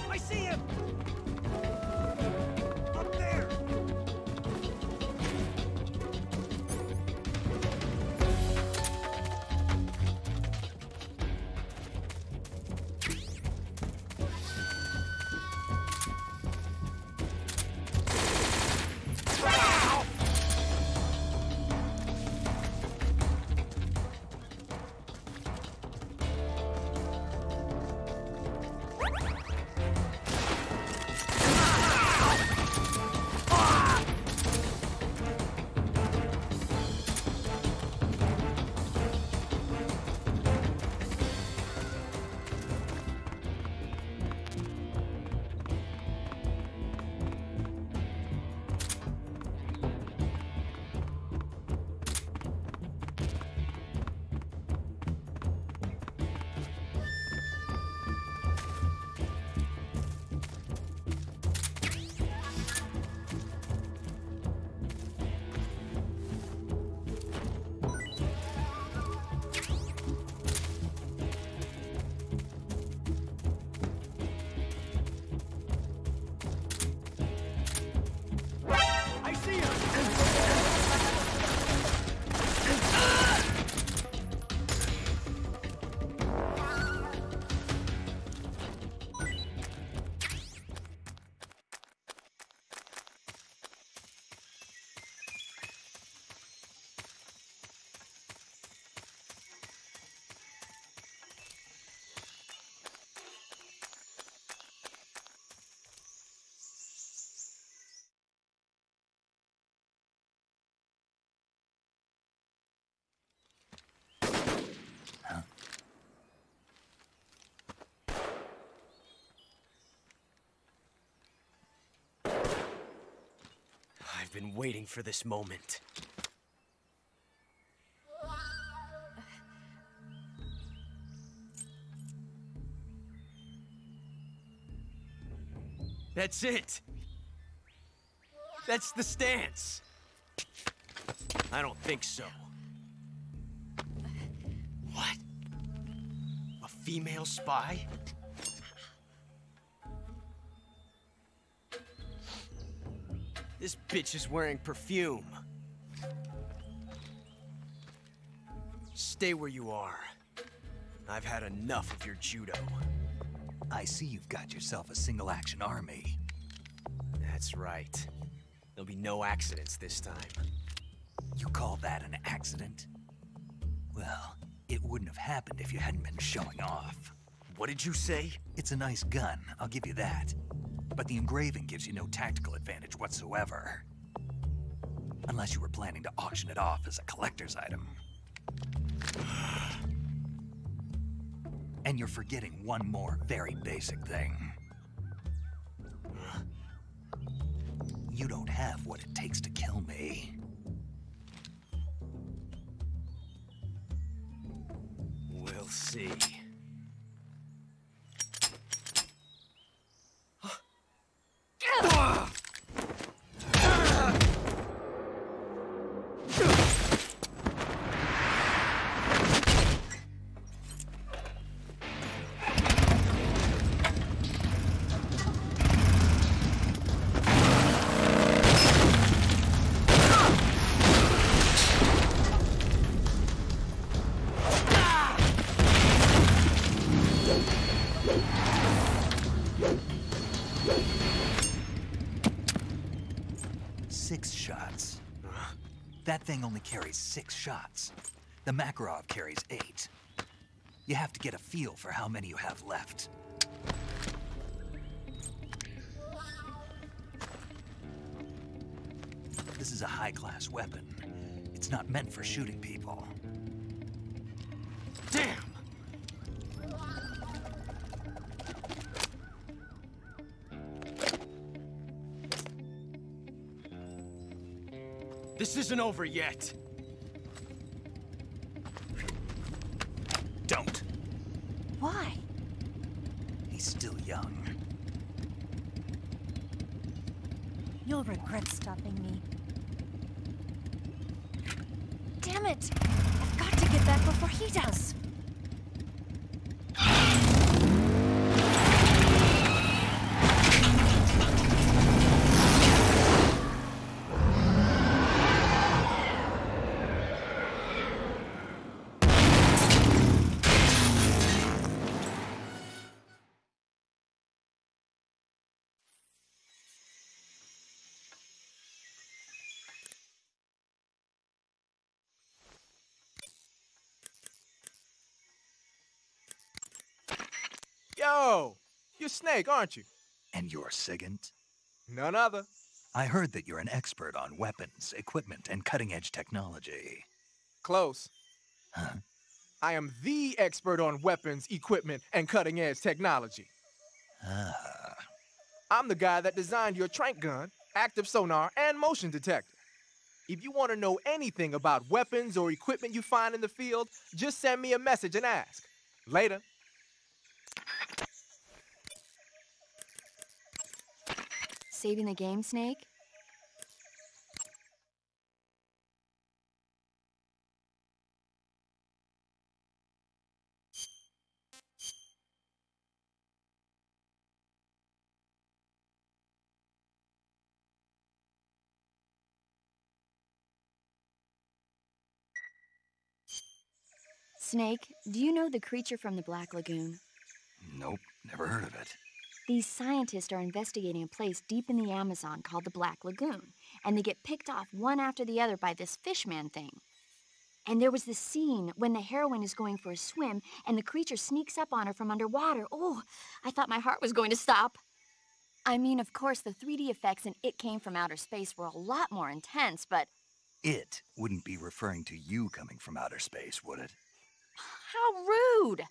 I see him! Up there! I see him! I've been waiting for this moment. That's it! That's the stance! I don't think so. What? A female spy? This bitch is wearing perfume. Stay where you are. I've had enough of your judo. I see you've got yourself a single-action army. That's right. There'll be no accidents this time. You call that an accident? Well, it wouldn't have happened if you hadn't been showing off. What did you say? It's a nice gun, I'll give you that. But the engraving gives you no tactical advantage whatsoever. Unless you were planning to auction it off as a collector's item. And you're forgetting one more very basic thing. You don't have what it takes to kill me. We'll see. That thing only carries 6 shots. The Makarov carries 8. You have to get a feel for how many you have left. This is a high-class weapon. It's not meant for shooting people. Damn! This isn't over yet. Don't. Why? He's still young. You'll regret stopping me. Damn it! I've got to get back before he does. Yo, you're Snake, aren't you? And you're Sigint? None other. I heard that you're an expert on weapons, equipment, and cutting-edge technology. Close. Huh? I am the expert on weapons, equipment, and cutting-edge technology. Ah. I'm the guy that designed your trank gun, active sonar, and motion detector. If you want to know anything about weapons or equipment you find in the field, just send me a message and ask. Later. Saving the game, Snake? Snake, do you know the creature from the Black Lagoon? Nope, never heard of it. These scientists are investigating a place deep in the Amazon called the Black Lagoon, and they get picked off one after the other by this fishman thing. And there was this scene when the heroine is going for a swim, and the creature sneaks up on her from underwater. Oh, I thought my heart was going to stop. I mean, of course, the 3D effects in It Came from Outer Space were a lot more intense, but... It wouldn't be referring to you coming from outer space, would it? How rude!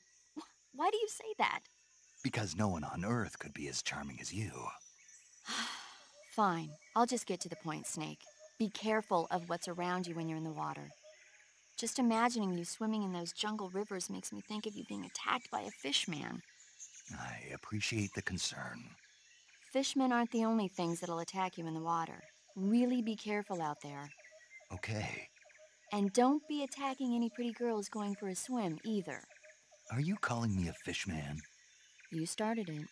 Why do you say that? Because no one on Earth could be as charming as you. Fine. I'll just get to the point, Snake. Be careful of what's around you when you're in the water. Just imagining you swimming in those jungle rivers makes me think of you being attacked by a fishman. I appreciate the concern. Fishmen aren't the only things that'll attack you in the water. Really be careful out there. Okay. And don't be attacking any pretty girls going for a swim, either. Are you calling me a fishman? You started it.